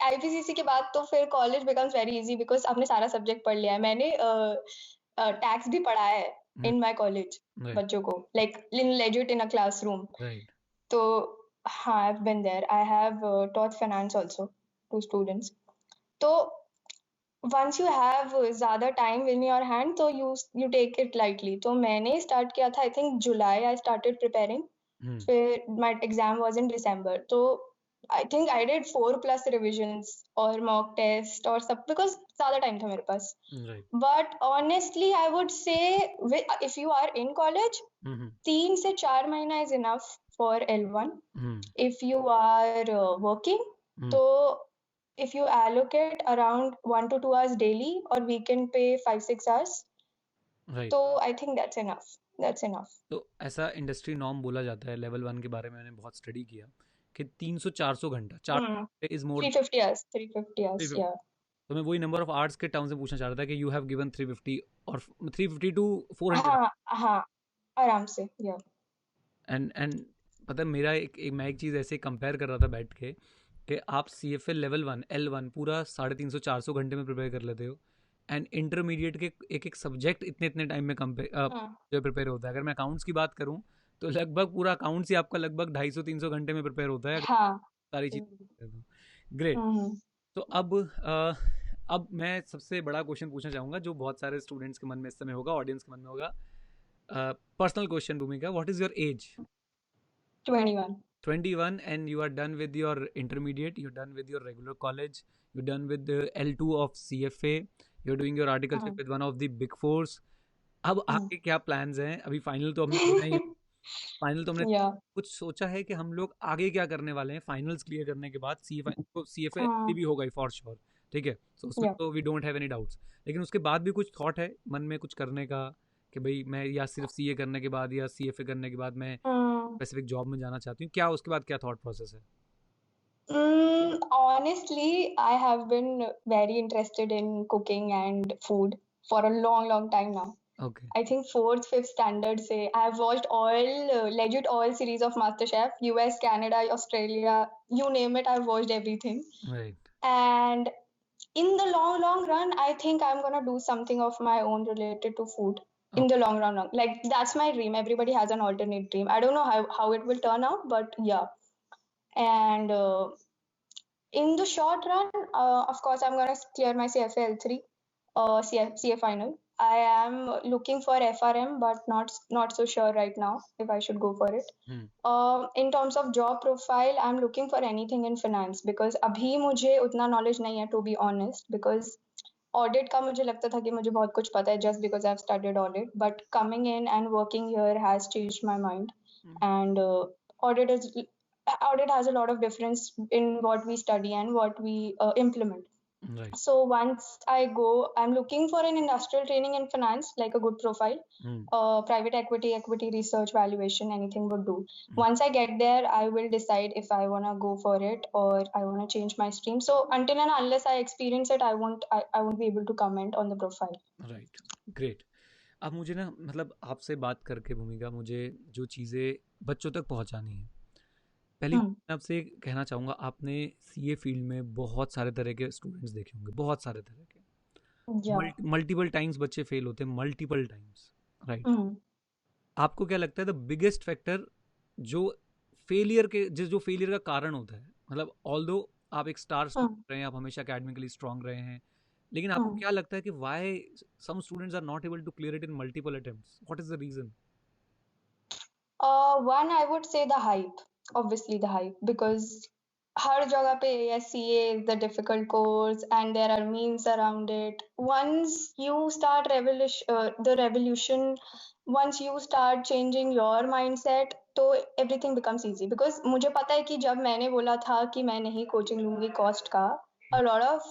IPCC के बाद तो फिर college becomes very easy, because आपने सारा सब्जेक्ट पढ़ लिया है. मैंने टैक्स भी पढ़ा है इन माय कॉलेज बच्चों को, like in legit in a classroom. तो I've been there. I have taught finance also to students. So once you have ज़्यादा time in your hand, तो you take it lightly. तो मैंने start किया था, I think July I started preparing. हम्म फिर my exam was in December. तो I think I did 4+ revisions और mock test और सब, because ज़्यादा time था मेरे पास. Right But honestly, I would say if you are in college, हम्म 3 से 4 महीना is enough for L1. Hmm If you are working, hmm so if you allocate around 1 to 2 hours daily or weekend pay 5-6 hours, right so I think that's enough. That's enough. तो ऐसा industry norm बोला जाता है level one के बारे में मैंने बहुत स्टडी किया कि 300-400 घंटा चार Hmm. Is more 350 hours. 350 hours. 350 Yeah. तो मैं वही नंबर ऑफ आवर्स के टर्म्स में पूछना चाह रहा था कि यू हैव गिवन 350 और 350 टू 400 हाँ हाँ आराम से. Yeah. एंड पता है मेरा मैं एक चीज़ ऐसे कंपेयर कर रहा था बैठ के कि आप C F A level one L one पूरा 350-400 घंटे में प्रिपेयर कर लेते हो एंड इंटरमीडिएट के एक एक सब्जेक्ट इतने इतने टाइम में हाँ जो प्रिपेयर होता है अगर मैं अकाउंट्स की बात करूँ तो लगभग पूरा अकाउंट्स ही आपका लगभग 250-300 घंटे में प्रिपेयर होता है अगर हाँ. सारी चीज़ ग्रेट हम्म तो अब मैं सबसे बड़ा क्वेश्चन पूछना चाहूँगा जो बहुत सारे स्टूडेंट्स के मन में इस समय होगा ऑडियंस के मन में होगा पर्सनल क्वेश्चन भूमिका what is your age 21. 21 and you are done with your intermediate, you're done with your regular college, you're done with the L2 of CFA, you're doing your articleship हाँ. with one of the big fours. अब हम्म. आगे क्या plans हैं अभी final तो हमने देना ही है फाइनल तो हमने Yeah. कुछ सोचा है कि हम लोग आगे क्या करने वाले हैं फाइनल्स क्लियर करने के बाद CFA हाँ. भी होगा फॉर श्योर ठीक है तो उसमें Yeah. तो we don't have any doubts लेकिन उसके बाद भी कुछ थॉट है मन में कुछ करने का कि भाई मैं या सिर्फ CA करने के बाद या CFA करने के बाद मैं स्पेसिफिक जॉब में जाना चाहती हूँ क्या उसके बाद क्या थॉट प्रोसेस है Honestly, I have been very interested in cooking and food for a long, long time now. Okay I think fourth, fifth standard say I have watched all legit all series of MasterChef, US, Canada, Australia, you name it, I've watched everything. Right And in the long, long run, I think I'm gonna do something of my own related to food. In the long run, like that's my dream. Everybody has an alternate dream. I don't know how it will turn out, but yeah. And in the short run, of course, I'm gonna clear my CFA L3, CA final. I am looking for FRM, but not so sure right now if I should go for it. In terms of job profile, I'm looking for anything in finance because अभी मुझे उतना knowledge नहीं है, to be honest, because audit का मुझे लगता था कि मुझे बहुत कुछ पता है just because I've studied audit, but coming in and working here has changed my mind. And audit has a lot of difference in what we study and what we implement. Right So once I go, I'm looking for an industrial training in finance, like a good profile. Private equity research, valuation, anything would do. Once I get there, I will decide if I want to go for it or I want to change my stream. So until and unless I experience it, I won't be able to comment on the profile. Right great अब मुझे ना मतलब आपसे बात करके भूमिका मुझे जो चीज़ें बच्चों तक पहुंचानी है पहली Hmm. मैं आपसे कहना चाहूँगा आपने CA फील्ड में बहुत सारे तरह के स्टूडेंट्स देखे होंगे बहुत सारे तरह के Yeah. मल्टीपल टाइम्स बच्चे फेल होते हैं मल्टीपल टाइम्स राइट Hmm. आपको क्या लगता है द बिगेस्ट फैक्टर जो फेलियर के जो फेलियर का कारण होता है मतलब ऑल्दो आप एक स्टार स्टूडेंट रहे हैं आप हमेशा एकेडमिकली स्ट्रांग रहे हैं लेकिन आपको क्या लगता है कि why some students are not able to clear it in multiple attempts what is the reason One, I would say the hype. Obviously, the hype, because हर जगह पे CA is the difficult course and there are memes around it. Once you start the revolution, once you start changing your mindset, तो everything becomes easy. Because मुझे पता है कि जब मैंने बोला था कि मैं नहीं coaching लूंगी cost का, a lot of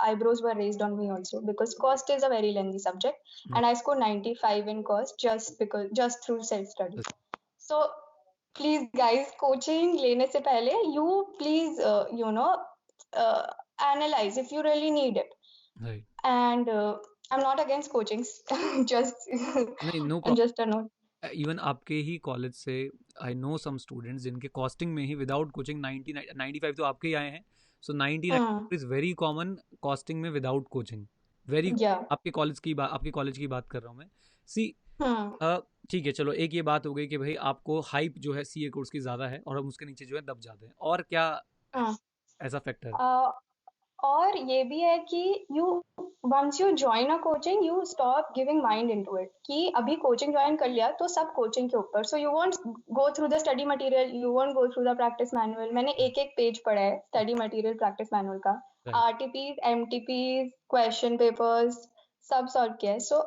eyebrows were raised on me also because cost is a very lengthy subject and I scored 95 in cost just through self study. So please guys, coaching लेने से पहले you please analyze if you really need it. Right And I'm not against coaching. just नहीं no just a note. Even आपके ही college से I know some students जिनके कॉस्टिंग में ही विदाउट कोचिंग 95 तो आपके ही आए हैं सो 99 इज वेरी कॉमन कॉस्टिंग में विदाउट कोचिंग वेरी Yeah. आपके कॉलेज की बात कर रहा हूँ मैं सी हम्म। अ, ठीक है, चलो एक ये बात हो गई कि भाई आपको हाइप जो है सीए कोर्स की ज़्यादा है और हम उसके नीचे जो है दब जाते हैं, और क्या हम्म। ऐसा फैक्टर? और ये भी है कि you once you join a coaching you stop giving mind into it कि अभी कोचिंग ज्वाइन कर लिया तो सब कोचिंग के ऊपर, so you won't go through the study material, you won't go through the practice manual. मैंने एक एक पेज पढ़ा है स्टडी मटेरियल प्रैक्टिस मैनुअल का, राइट। आरटीपीज एमटीपीज क्वेश्चन पेपर्स सब सॉल्व किया है। सो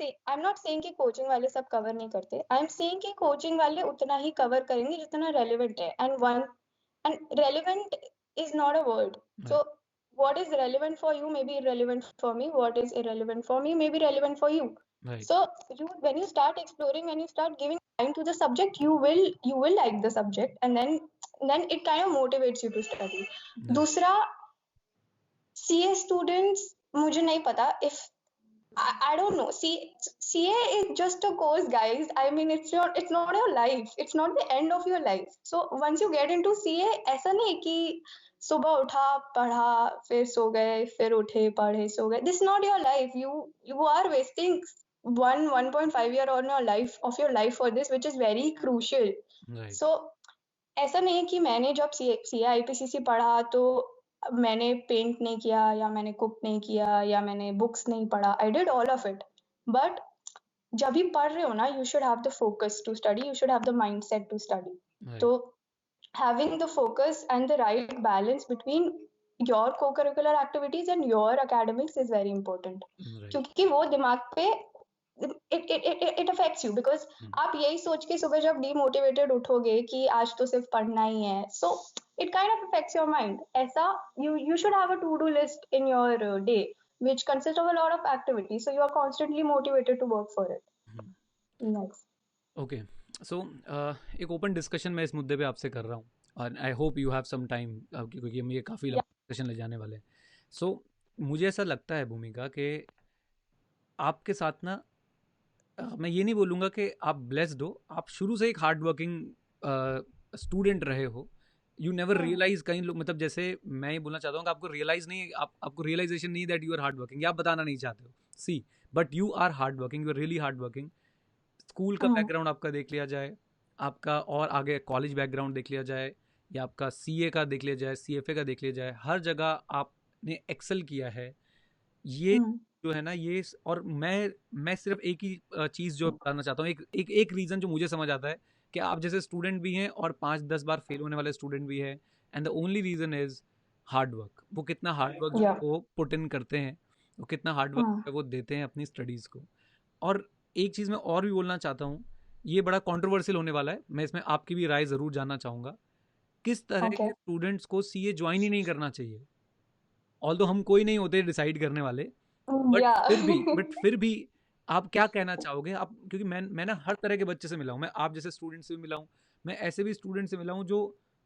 आई एम नॉट सेइंग कि कोचिंग वाले सब कवर नहीं करते, आई एम सेइंग कि कोचिंग वाले उतना ही कवर करेंगे जितना रेलिवेंट है, and relevant is not a word. So right. what is relevant for you may be irrelevant for me, what is irrelevant for me may be relevant for you. Right. So you when you start exploring, when you start giving time to the subject, you will like the subject, and then it kind of motivates you to study. Right. दूसरा, CA students, मुझे नहीं पता if I don't know. See, CA is just a course, guys. I mean, it's not your life. It's not the end of your life. So once you get into CA, ऐसा नहीं कि सुबह उठा पढ़ा फिर सो गए फिर उठे पढ़े सो गए. This is not your life. You are wasting 1.5 year on your life of your life for this, which is very crucial. Right. So ऐसा नहीं है कि मैंने जब सी आईपीसीसी पढ़ा तो मैंने पेंट नहीं किया या मैंने कुक नहीं किया या मैंने बुक्स नहीं पढ़ा, I did all of it. But जब भी पढ़ रहे हो ना, you should have the focus to study, you should have the mind set to study. Right. तो having the focus and the right balance between your co curricular activities and योर academics is very important, right. क्योंकि वो दिमाग पे it affects you, because आप यही सोच के सुबह जब डीमोटिवेटेड उठोगे कि आज तो सिर्फ पढ़ना ही है, so it kind of affects your mind. ऐसा you should have a to-do list in your day which consists of a lot of activities, so you are constantly motivated to work for it. Next. Okay. So एक open discussion मैं इस मुद्दे पे आपसे कर रहा हूँ, और I hope you have some time, क्योंकि हम ये काफ़ी Yeah. लंबा डिस्कशन ले जाने वाले हैं। सो मुझे ऐसा लगता है भूमिका कि आपके साथ ना, मैं ये नहीं बोलूँगा कि आप ब्लेस्ड हो, आप शुरू से एक हार्ड वर्किंग स्टूडेंट रहे हो। You never Hmm. रियलाइज, कई लोग मतलब जैसे मैं ये बोलना चाहता हूँ कि आपको रियलाइज नहीं, आपको रियलाइजेशन नहीं that you are hard working, या आप बताना नहीं चाहते हो। See, but you are hard working, you are really hard working. School का Hmm. बैकग्राउंड आपका देख लिया जाए, आपका और आगे कॉलेज बैकग्राउंड देख लिया जाए, या आपका सीए का देख लिया जाए, सीएफए का देख लिया जाए, हर जगह आपने एक्सेल किया है। ये Hmm. जो है ना, ये और मैं सिर्फ एक ही चीज़ जो बताना चाहता हूँ, एक रीज़न जो मुझे समझ आता है कि आप जैसे स्टूडेंट भी हैं और 5-10 बार फेल होने वाले स्टूडेंट भी हैं, and the only reason is hard work. वो कितना हार्ड वर्क जो Yeah. वो पुट इन करते हैं, वो कितना हार्ड वर्क Hmm. वो देते हैं अपनी स्टडीज़ को। और एक चीज़ मैं और भी बोलना चाहता हूँ, ये बड़ा कंट्रोवर्शियल होने वाला है, मैं इसमें आपकी भी राय ज़रूर जानना चाहूँगा। किस तरह Okay. के स्टूडेंट्स को सीए ज्वाइन ही नहीं करना चाहिए? ऑल्दो हम कोई नहीं होते डिसाइड करने वाले, Yeah. बट फिर भी आप क्या कहना चाहोगे? आप, क्योंकि मैं ना हर तरह के बच्चे से मिला हूँ, मैं आप जैसे स्टूडेंट से भी मिला हूँ, मैं ऐसे भी स्टूडेंट से मिला हूँ जो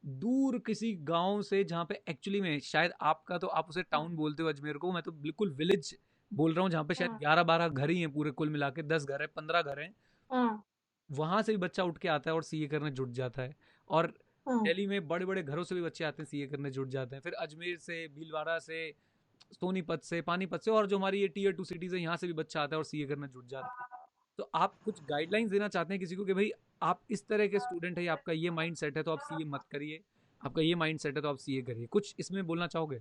दूर किसी गाँव से, जहाँ पे एक्चुअली में शायद आपका तो आप उसे टाउन बोलते हो अजमेर को, मैं तो बिल्कुल विलेज बोल रहा हूँ, जहाँ पे शायद Hmm. 11-12 घर ही हैं पूरे, कुल मिला के 10 घर हैं, 15 घर हैं। Hmm. वहाँ से भी बच्चा उठ के आता है और सीए करने जुट जाता है। और Hmm. दिल्ली में बड़े बड़े घरों से भी बच्चे आते हैं, सीए करने जुट जाते हैं। फिर अजमेर से, भीलवाड़ा से, सोनीपत से, पानीपत से, और जो हमारी ये टीयर 2 सिटीज़ है, यहाँ से भी बच्चा आता है और सीए करने जुट जाता है। तो आप कुछ गाइडलाइंस देना चाहते हैं किसी को कि भाई आप इस तरह के स्टूडेंट है, आपका ये माइंड सेट है तो आप सीए मत करिए, आपका ये माइंड सेट है तो आप सीए करिए, कुछ इसमें बोलना चाहोगे?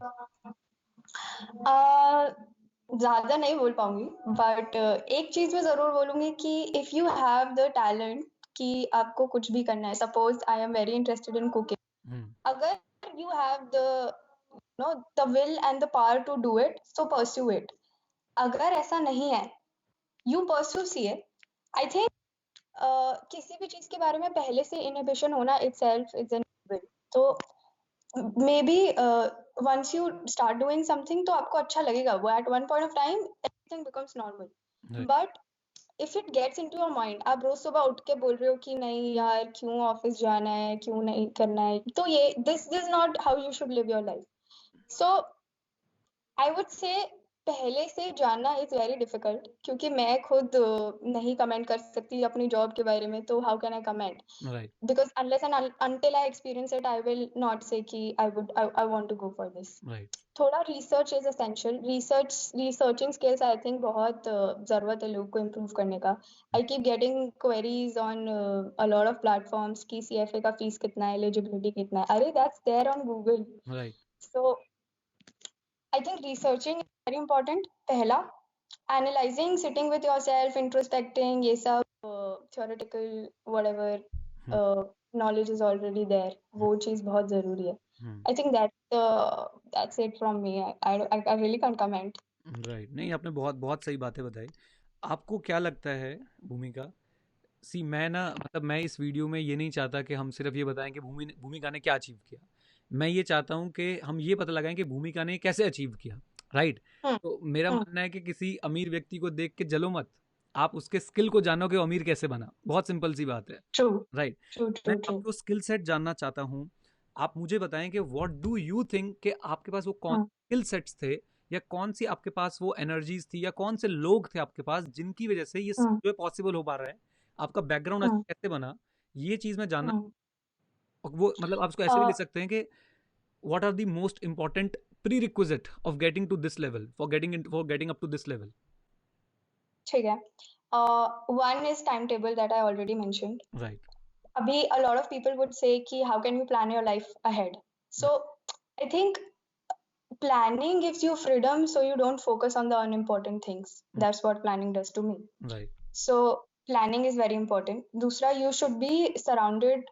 ज्यादा नहीं बोल पाऊंगी, बट एक चीज मैं जरूर बोलूंगी कि if you have the talent कि आपको कुछ भी करना है, suppose I am very interested in cooking, hmm. अगर you have the know the will and the power to do it, so pursue it. अगर ऐसा नहीं है, you pursue CA. I think किसी भी चीज के बारे में पहले से इनहिबिशन होना इटसेल्फ इज एन विल। तो maybe once you start doing something तो आपको अच्छा लगेगा, वो at one point of time everything becomes normal, right. but if it gets into your mind, आप रोज सुबह उठ के बोल रहे हो कि नहीं यार क्यों ऑफिस जाना है, क्यों नहीं करना है, तो ये this is not how you should live your life. So I would say पहले से जानना इज़ वेरी डिफ़िकल्ट क्योंकि मैं खुद नहीं कमेंट कर सकती अपनी जॉब के बारे में, तो how can I comment? Right, Because unless and until I experience it, I will not say कि I want to go for this. Right, थोड़ा research is essential. Researching skills I think बहुत ज़रूरत है लोग को improve करने का. I keep getting queries on a lot of platforms कि CFA का फीस कितना है, eligibility कितना है. अरे that's there on Google. Right, So I think researching is very important. पहला, analyzing, sitting with yourself, introspecting, ये सब theoretical whatever hmm, knowledge is already there. वो चीज़ बहुत ज़रूरी है. हम्म, I think that's it from me. I really can't comment. Right. नहीं, आपने बहुत बहुत सही बातें बताई। आपको क्या लगता है, भूमिका, सी मैं ना मतलब मैं इस वीडियो में ये नहीं चाहता कि हम सिर्फ ये बताएं कि भूमिका ने क्या अचीव किया। मैं ये चाहता हूँ कि हम ये पता लगाएं कि भूमिका ने कैसे अचीव किया। राइट। Hmm. तो मेरा Hmm. मानना है कि किसी अमीर व्यक्ति को देख के जलो मत, आप उसके स्किल को जानो कि वो अमीर कैसे बना। बहुत सिंपल सी बात है। True. राइट। True. मैं True. True. आपको स्किल सेट जानना चाहता हूँ। आप मुझे बताएं कि व्हाट डू यू थिंक कि आपके पास वो कौन Hmm. स्किल सेट्स थे, या कौन सी आपके पास वो एनर्जीज थी, या कौन से लोग थे आपके पास जिनकी वजह से ये Hmm. जो पॉसिबल हो पा रहा है। आपका बैकग्राउंड Hmm. कैसे बना, ये चीज़ मैं जानना। Hmm. और वो मतलब आप उसको ऐसे भी ले Uh, सकते हैं कि what are the most important prerequisite of getting to this level, for getting up to this level. ठीक है. One is timetable that I already mentioned. Right, Abhi, a lot of people would say ki how can you plan your life ahead? So I think planning gives you freedom so you don't focus on the unimportant things. That's what planning does to me. Right, So planning is very important. Dusra, you should be surrounded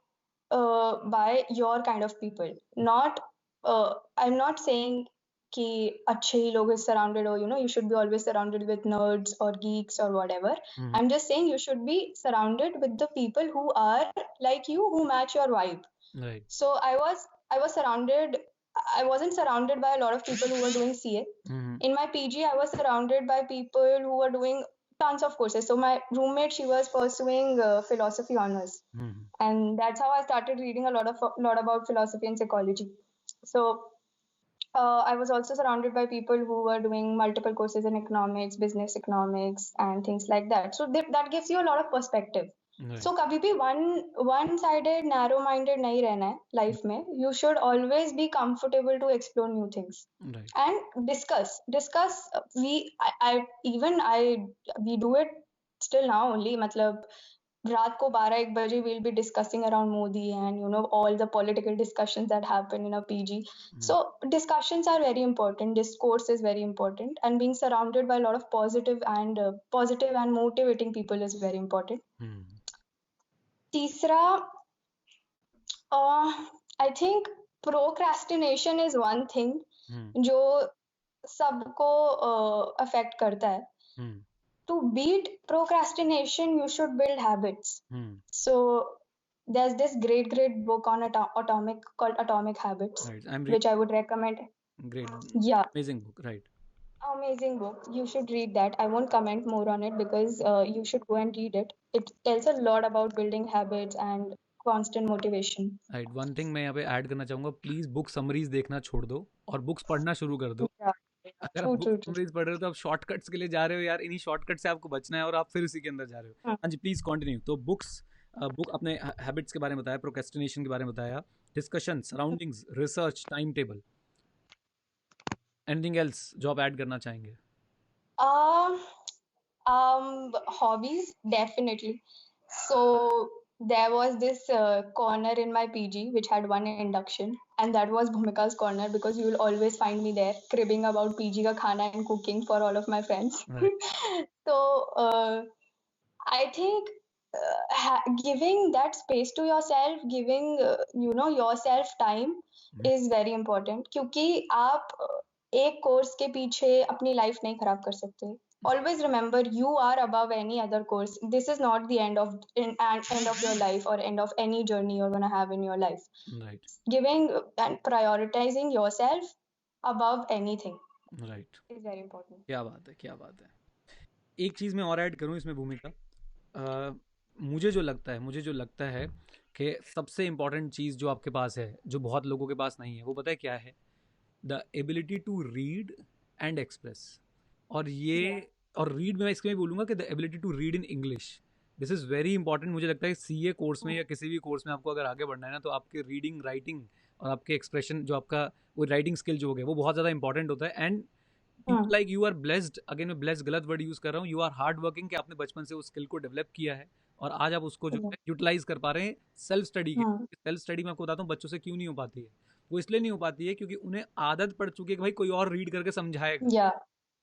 by your kind of people. Not, I'm not saying कि अच्छे ही लोग is surrounded, or you should be always surrounded with nerds or geeks or whatever. I'm just saying you should be surrounded with the people who are like you, who match your vibe. Right, So I was surrounded. I wasn't surrounded by a lot of people who were doing CA. In my PG, I was surrounded by people who were doing tons of courses. So my roommate, she was pursuing philosophy honors, and that's how I started reading a lot about philosophy and psychology. So I was also surrounded by people who were doing multiple courses in economics, business economics, and things like that. So that gives you a lot of perspective. So कभी भी one sided, narrow minded नहीं रहना है life में. You should always be comfortable to explore new things right, and discuss. We do it still now only. मतलब रात को 12-1 बजे we'll be discussing around Modi and all the political discussions that happen in a PG. So discussions are very important. Discourse is very important, and being surrounded by a lot of positive and motivating people is very important. तीसरा, I think procrastination is one thing जो सबको affect करता है. To beat procrastination, you should build habits. So there's this great book on atomic called Atomic Habits, right, which I would recommend. Great, Yeah, amazing book. Right, amazing book. You should read that. I won't comment more on it because you should go and read it. It tells a lot about building habits and constant motivation. Right. One thing मैं यहाँ पे add करना चाहूँगा, please book summaries देखना छोड़ दो और books पढ़ना शुरू कर दो। Yeah, अगर आप true, book true, true. Summaries पढ़ रहे हो तो आप शॉर्टकट्स के लिए जा रहे हो यार, इन्हीं शॉर्टकट से आपको बचना है और आप फिर उसी के अंदर जा रहे हो। हाँ जी, प्लीज़ कंटिन्यू। तो बुक अपने हैबिट्स के बारे में बताया, प्रोक्रेस्टिनेशन के बारे में बताया, discussion, surroundings, research, time table, anything else जो आप ऐड करना चाहेंगे? Hobbies, definitely. So there was this corner in my PG which had one induction, and that was Bhumika's corner because you will always find me there cribbing about PG ka khana and cooking for all of my friends. So I think giving that space to yourself, giving yourself time is very important. क्योंकि आप एक course के पीछे अपनी life नहीं खराब कर सकते. Always remember, you are above any other course. This is not the end of your life or end of any journey you're gonna have in your life. Right, Giving and prioritizing yourself above anything right. is very important. क्या बात है, क्या बात है। एक चीज़ मैं और add करूँ इसमें, भूमिका, मुझे जो लगता है कि सबसे इम्पॉर्टेंट चीज़ जो आपके पास है, जो बहुत लोगों के पास नहीं है, वो पता है क्या है? The ability to read and express. और ये और रीड मैं इसके में बोलूँगा कि the ability to read in English, this is very important. मुझे लगता है सीए कोर्स में या किसी भी कोर्स में आपको अगर आगे बढ़ना है ना, तो आपके रीडिंग राइटिंग और आपके एक्सप्रेशन जो आपका वो राइटिंग स्किल जो हो गया वो बहुत ज़्यादा इंपॉर्टेंट होता है। And people like you are blessed, again मैं ब्लेस्ड गलत वर्ड यूज़ कर रहा हूँ, यू आर हार्ड वर्किंग कि आपने बचपन से उस स्किल को डेवलप किया है और आज आप उसको जो है यूटिलाइज कर पा रहे हैं सेल्फ स्टडी के। सेल्फ स्टडी में आपको बताता हूँ बच्चों से क्यों नहीं हो पाती है, वो इसलिए नहीं हो पाती है क्योंकि उन्हें आदत पड़ चुकी है कि भाई कोई और रीड करके समझाएगा। Yeah,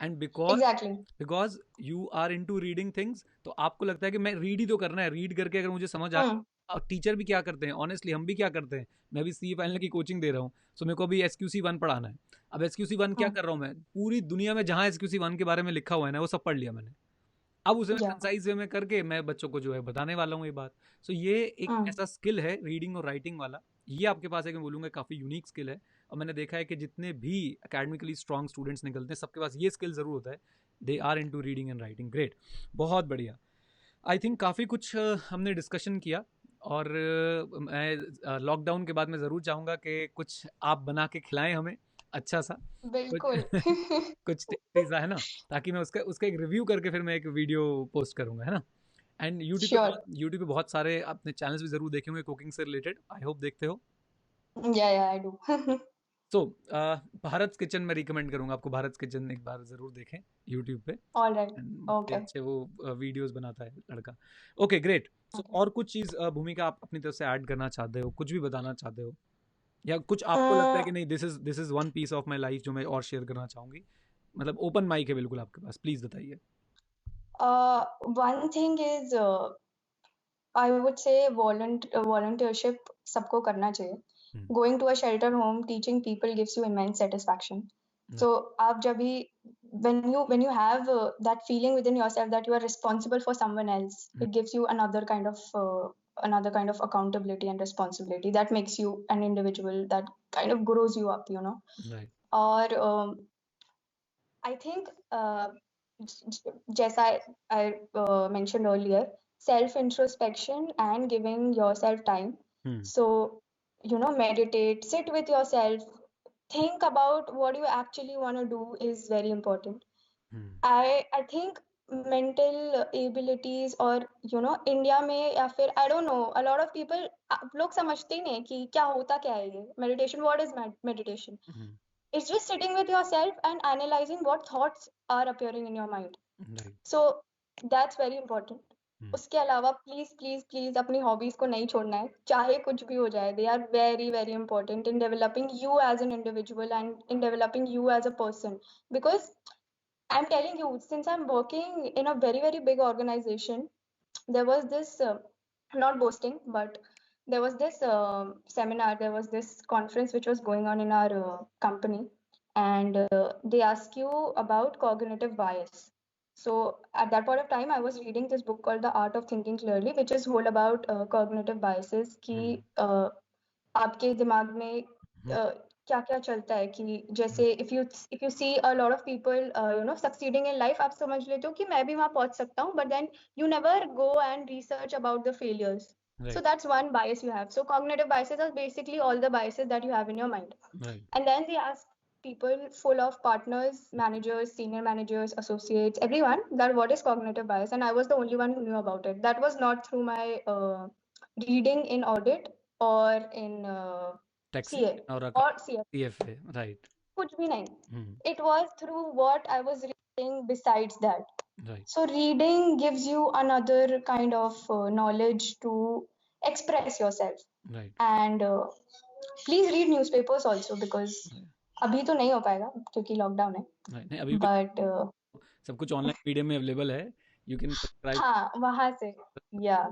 and because exactly. Because you are into reading things, तो आपको लगता है कि मैं रीड ही तो करना है, रीड करके अगर मुझे समझ आ, और टीचर भी क्या करते हैं, ऑनेस्टली हम भी क्या करते हैं, मैं भी सी फाइनल की कोचिंग दे रहा हूँ, सो मेरे को अभी SQC 1 पढ़ाना है। अब SQC 1 क्या कर रहा हूँ मैं, पूरी दुनिया में जहाँ SQC 1 के बारे में लिखा हुआ है ना वो सब पढ़ लिया मैंने। अब उसे मैं Yeah. कंसाइज वे में करके मैं बच्चों को जो है बताने वाला हूँ ये बात। सो ये एक ऐसा स्किल है रीडिंग और राइटिंग वाला, ये आपके पास है कि मैं बोलूँगा काफ़ी यूनिक स्किल है। और मैंने देखा है कि जितने भी अकेडमिकली स्ट्रॉन्ग स्टूडेंट्स निकलते हैं सबके पास ये स्किल ज़रूर होता है, they are into reading and writing. Great, बहुत बढ़िया। आई थिंक काफ़ी कुछ हमने डिस्कशन किया, और मैं लॉकडाउन के बाद मैं ज़रूर चाहूँगा कि कुछ आप बना के खिलाएं हमें अच्छा सा कुछ बिल्कुल। कुछ टेस्टी सा, है ना, ताकि मैं उसका उसका एक रिव्यू करके फिर मैं एक वीडियो पोस्ट करूँगा, है ना। And Sure. यूट्यूब पे बहुत सारे अपने चैनल्स भी ज़रूर देखे होंगे कुकिंग से रिलेटेड, आई होप देखते हो। Yeah, yeah, I do. So Bharat kitchen मैं रिकमेंड करूँगा आपको, भारत किचन एक बार ज़रूर देखें यूट्यूब पे। All right. And बड़े Okay. अच्छे वो वीडियोस बनाता है लड़का। Okay great. So Okay. और कुछ चीज़ भूमिका आप अपनी तरफ से ऐड करना चाहते हो, कुछ भी बताना चाहते हो, या कुछ आपको लगता है Mm, कि नहीं this is one piece of my life जो मैं और शेयर करना चाहूँगी, मतलब ओपन माइक है बिल्कुल आपके पास, प्लीज़ बताइए। one thing is, I would say volunteership सबको करना चाहिए. Going to a shelter home, teaching people gives you immense satisfaction. So आप जब भी when you have that feeling within yourself that you are responsible for someone else, it gives you another kind of accountability and responsibility that makes you an individual, that kind of grows you up, you know. Right. और I think जैसा I mentioned earlier, self introspection and giving yourself time. So, you know, meditate, sit with yourself, think about what you actually want to do is very important. I think mental abilities और you know India में या फिर I don't know, a lot of people आप लोग समझते ही नहीं कि क्या होता क्या है ये meditation. What is meditation? It's just sitting with yourself and analyzing what thoughts are appearing in your mind. Right. So that's very important. उसके अलावा प्लीज प्लीज प्लीज अपनी हॉबीज को नहीं छोड़ना है, चाहे कुछ भी हो जाए. They are very very important in developing you as an individual and in developing you as a person. Because I'm telling you, since I'm working in a very, very big organization, there was this, not boasting, but there was this seminar, there was this conference which was going on in our company, and they ask you about cognitive bias. So at that point of time, I was reading this book called The Art of Thinking Clearly, which is whole about cognitive biases, कि आपके दिमाग में क्या क्या चलता है, कि जैसे if you see a lot of people you know succeeding in life, आप समझ लेते हो कि मैं भी वहां पहुंच सकता हूँ, but then you never go and research about the failures. So right. that's one bias you have. So cognitive biases are basically all the biases that you have in your mind. Right. And then they ask people full of partners, managers, senior managers, associates, everyone, that what is cognitive bias, and I was the only one who knew about it. That was not through my reading in audit or in taxi CA और or CF. CFA, right. कुछ भी नहीं. It was through what I was reading besides that. Right. So reading gives you another kind of knowledge to express yourself. Right. And please read newspapers also, because अभी तो नहीं हो पाएगा क्योंकि lockdown है, नहीं अभी बट सब कुछ ऑनलाइन मीडियम में अवेलेबल है, यू कैन सब्सक्राइब। हाँ वहां से. या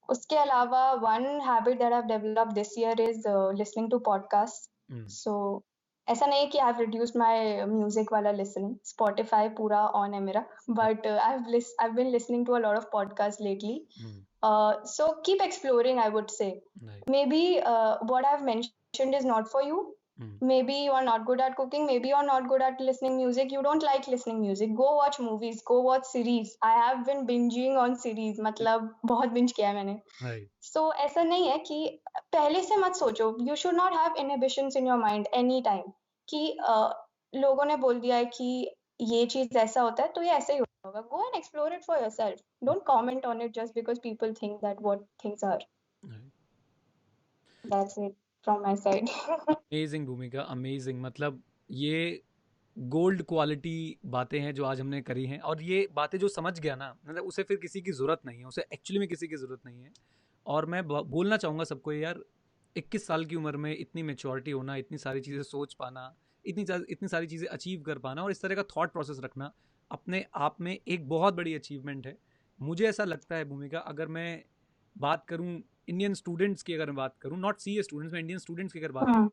उसके अलावा one habit that I've developed this year is listening to podcasts. So ऐसा नहीं है कि I've reduced my music वाला listening. Spotify पूरा on है मेरा, but I've been listening to a lot of podcasts lately. So keep exploring, I would say. Maybe what I've mentioned is not for you. Maybe you are not good at cooking, maybe you are not good at listening music, you don't like listening music, go watch movies, go watch series. I have been binging on series, मतलब बहुत binge किया है मैंने. So ऐसा नहीं है कि पहले से मत सोचो. You should not have inhibitions in your mind any time कि लोगों ने बोल दिया है कि ये चीज ऐसा होता है तो ये ऐसे ही होगा. Go and explore it for yourself. Don't comment on it just because people think that what things are. That's it from my side. Amazing भूमिका, अमेजिंग। मतलब ये गोल्ड क्वालिटी बातें हैं जो आज हमने करी हैं, और ये बातें जो समझ गया ना, मतलब उसे फिर किसी की ज़रूरत नहीं है, उसे एक्चुअली में किसी की ज़रूरत नहीं है। और मैं बोलना चाहूँगा सबको यार, 21 साल की उम्र में इतनी मेच्योरिटी होना, इतनी सारी चीज़ें सोच पाना, इतनी सारी चीज़ें अचीव कर पाना और इस तरह का थॉट प्रोसेस रखना अपने आप में एक बहुत बड़ी अचीवमेंट है। मुझे ऐसा लगता है भूमिका, अगर मैं बात करूँ इंडियन स्टूडेंट्स की, अगर मैं बात करूँ, नॉट सी ए स्टूडेंट्स, मैं इंडियन स्टूडेंट्स की अगर बात करूँ,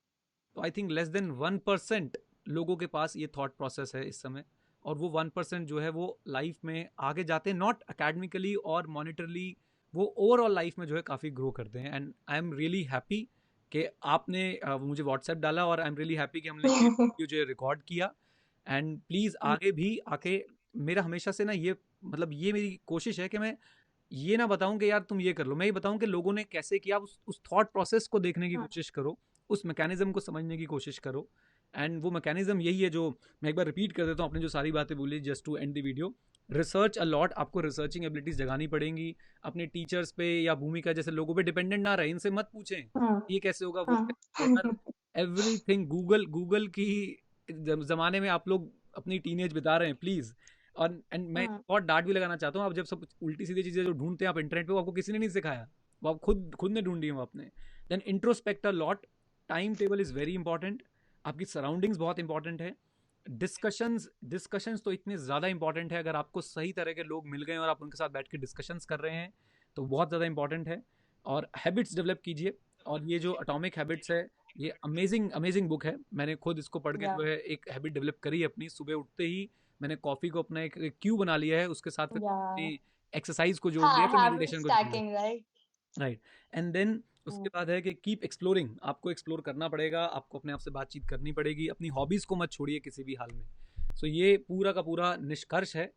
तो आई थिंक लेस देन 1% लोगों के पास ये थॉट प्रोसेस है इस समय। और वो 1% जो है वो लाइफ में आगे जाते हैं, नॉट अकेडमिकली और मॉनिटरली, वो ओवरऑल लाइफ में जो है काफ़ी ग्रो करते हैं। And I am really happy कि आपने मुझे व्हाट्सएप डाला, और आई एम रियली हैप्पी कि हमने ये वीडियो जो है रिकॉर्ड किया। एंड प्लीज़ आगे भी आके, मेरा हमेशा से ना ये, मतलब ये मेरी कोशिश है कि मैं ये ना बताऊं कि यार तुम ये कर लो, मैं ये बताऊं कि लोगों ने कैसे किया, उस थॉट प्रोसेस को देखने की कोशिश करो, उस मैकेनिज्म को समझने की कोशिश करो। एंड वो मैकेनिज्म यही है जो मैं एक बार रिपीट कर देता हूँ, आपने जो सारी बातें बोली, just to end the video. Research a lot, आपको रिसर्चिंग एबिलिटीज जगानी पड़ेंगी। अपने टीचर्स पे या भूमिका जैसे लोगों पे डिपेंडेंट ना रहे, इनसे मत पूछें ये कैसे होगा, वो कैसे होगा। यार एवरीथिंग गूगल की ज़माने में आप लोग अपनी टीनेज बिता रहे हैं, प्लीज़। और एंड मैं बहुत डांट भी लगाना चाहता हूँ, आप जब सब उल्टी सीधी चीज़ें जो ढूंढते हैं आप इंटरनेट पे, वो आपको किसी ने नहीं सिखाया, वो आप खुद ने ढूंढी हो आपने। Then introspect a lot, time table is very important, आपकी सराउंडिंग्स बहुत इंपॉर्टेंट है। डिस्कशंस तो इतने ज़्यादा इंपॉर्टेंट है, अगर आपको सही तरह के लोग मिल गए और आप उनके साथ बैठ के डिस्कशंस कर रहे हैं तो बहुत ज़्यादा इंपॉर्टेंट है। और हैबिट्स डेवलप कीजिए, और ये जो एटॉमिक हैबिट्स है, ये अमेजिंग अमेजिंग बुक है। मैंने खुद इसको पढ़ के जो है एक हैबिट डेवलप करी अपनी, सुबह उठते ही मैंने कॉफ़ी को अपना एक क्यू बना लिया है, उसके साथ फिर अपनी एक्सरसाइज को जोड़ लिया, फिर Habit मेडिटेशन को जोड़ लिया। stacking, right? Right. And then उसके बाद है कि कीप एक्सप्लोरिंग, आपको एक्सप्लोर करना पड़ेगा, आपको अपने आप से बातचीत करनी पड़ेगी, अपनी हॉबीज़ को मत छोड़िए किसी भी हाल में। सो ये पूरा का पूरा निष्कर्ष है।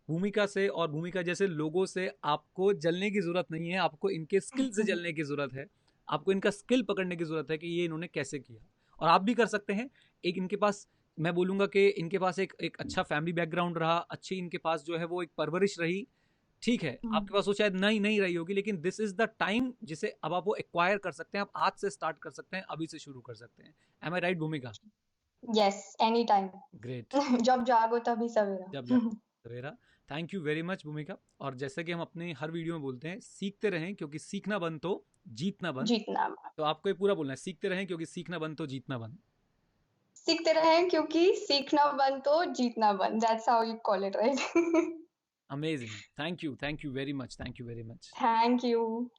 भूमिका से और भूमिका जैसे लोगों से आपको जलने की ज़रूरत नहीं है, आपको इनके स्किल से जलने की ज़रूरत है, आपको इनका स्किल पकड़ने की ज़रूरत है कि ये इन्होंने कैसे किया, और आप भी कर सकते हैं। एक इनके पास, मैं बोलूँगा कि इनके पास एक अच्छा फैमिली बैकग्राउंड रहा, अच्छी इनके पास जो है वो एक परवरिश रही, ठीक है, आपके पास वो शायद नहीं रही होगी, लेकिन दिस इज द टाइम जिसे अब आप वो एक्वायर कर सकते हैं, आप आज से स्टार्ट कर सकते हैं, अभी से शुरू कर सकते हैं। एम आई राइट भूमिका? Yes, anytime. ग्रेट। जब जागो तभी जब सवेरा. सवेरा। थैंक यू वेरी मच भूमिका। और जैसे कि हम अपने हर वीडियो में बोलते हैं, सीखते रहें क्योंकि सीखना बंद तो जीतना बंद। जीतना. तो आपको ये पूरा बोलना है, सीखते रहें क्योंकि सीखना बंद तो जीतना बंद। सीखते रहें क्योंकि सीखना बंद तो जीतना बंद. That's how you call it, right? Amazing, thank you very much, thank you very much. Thank you.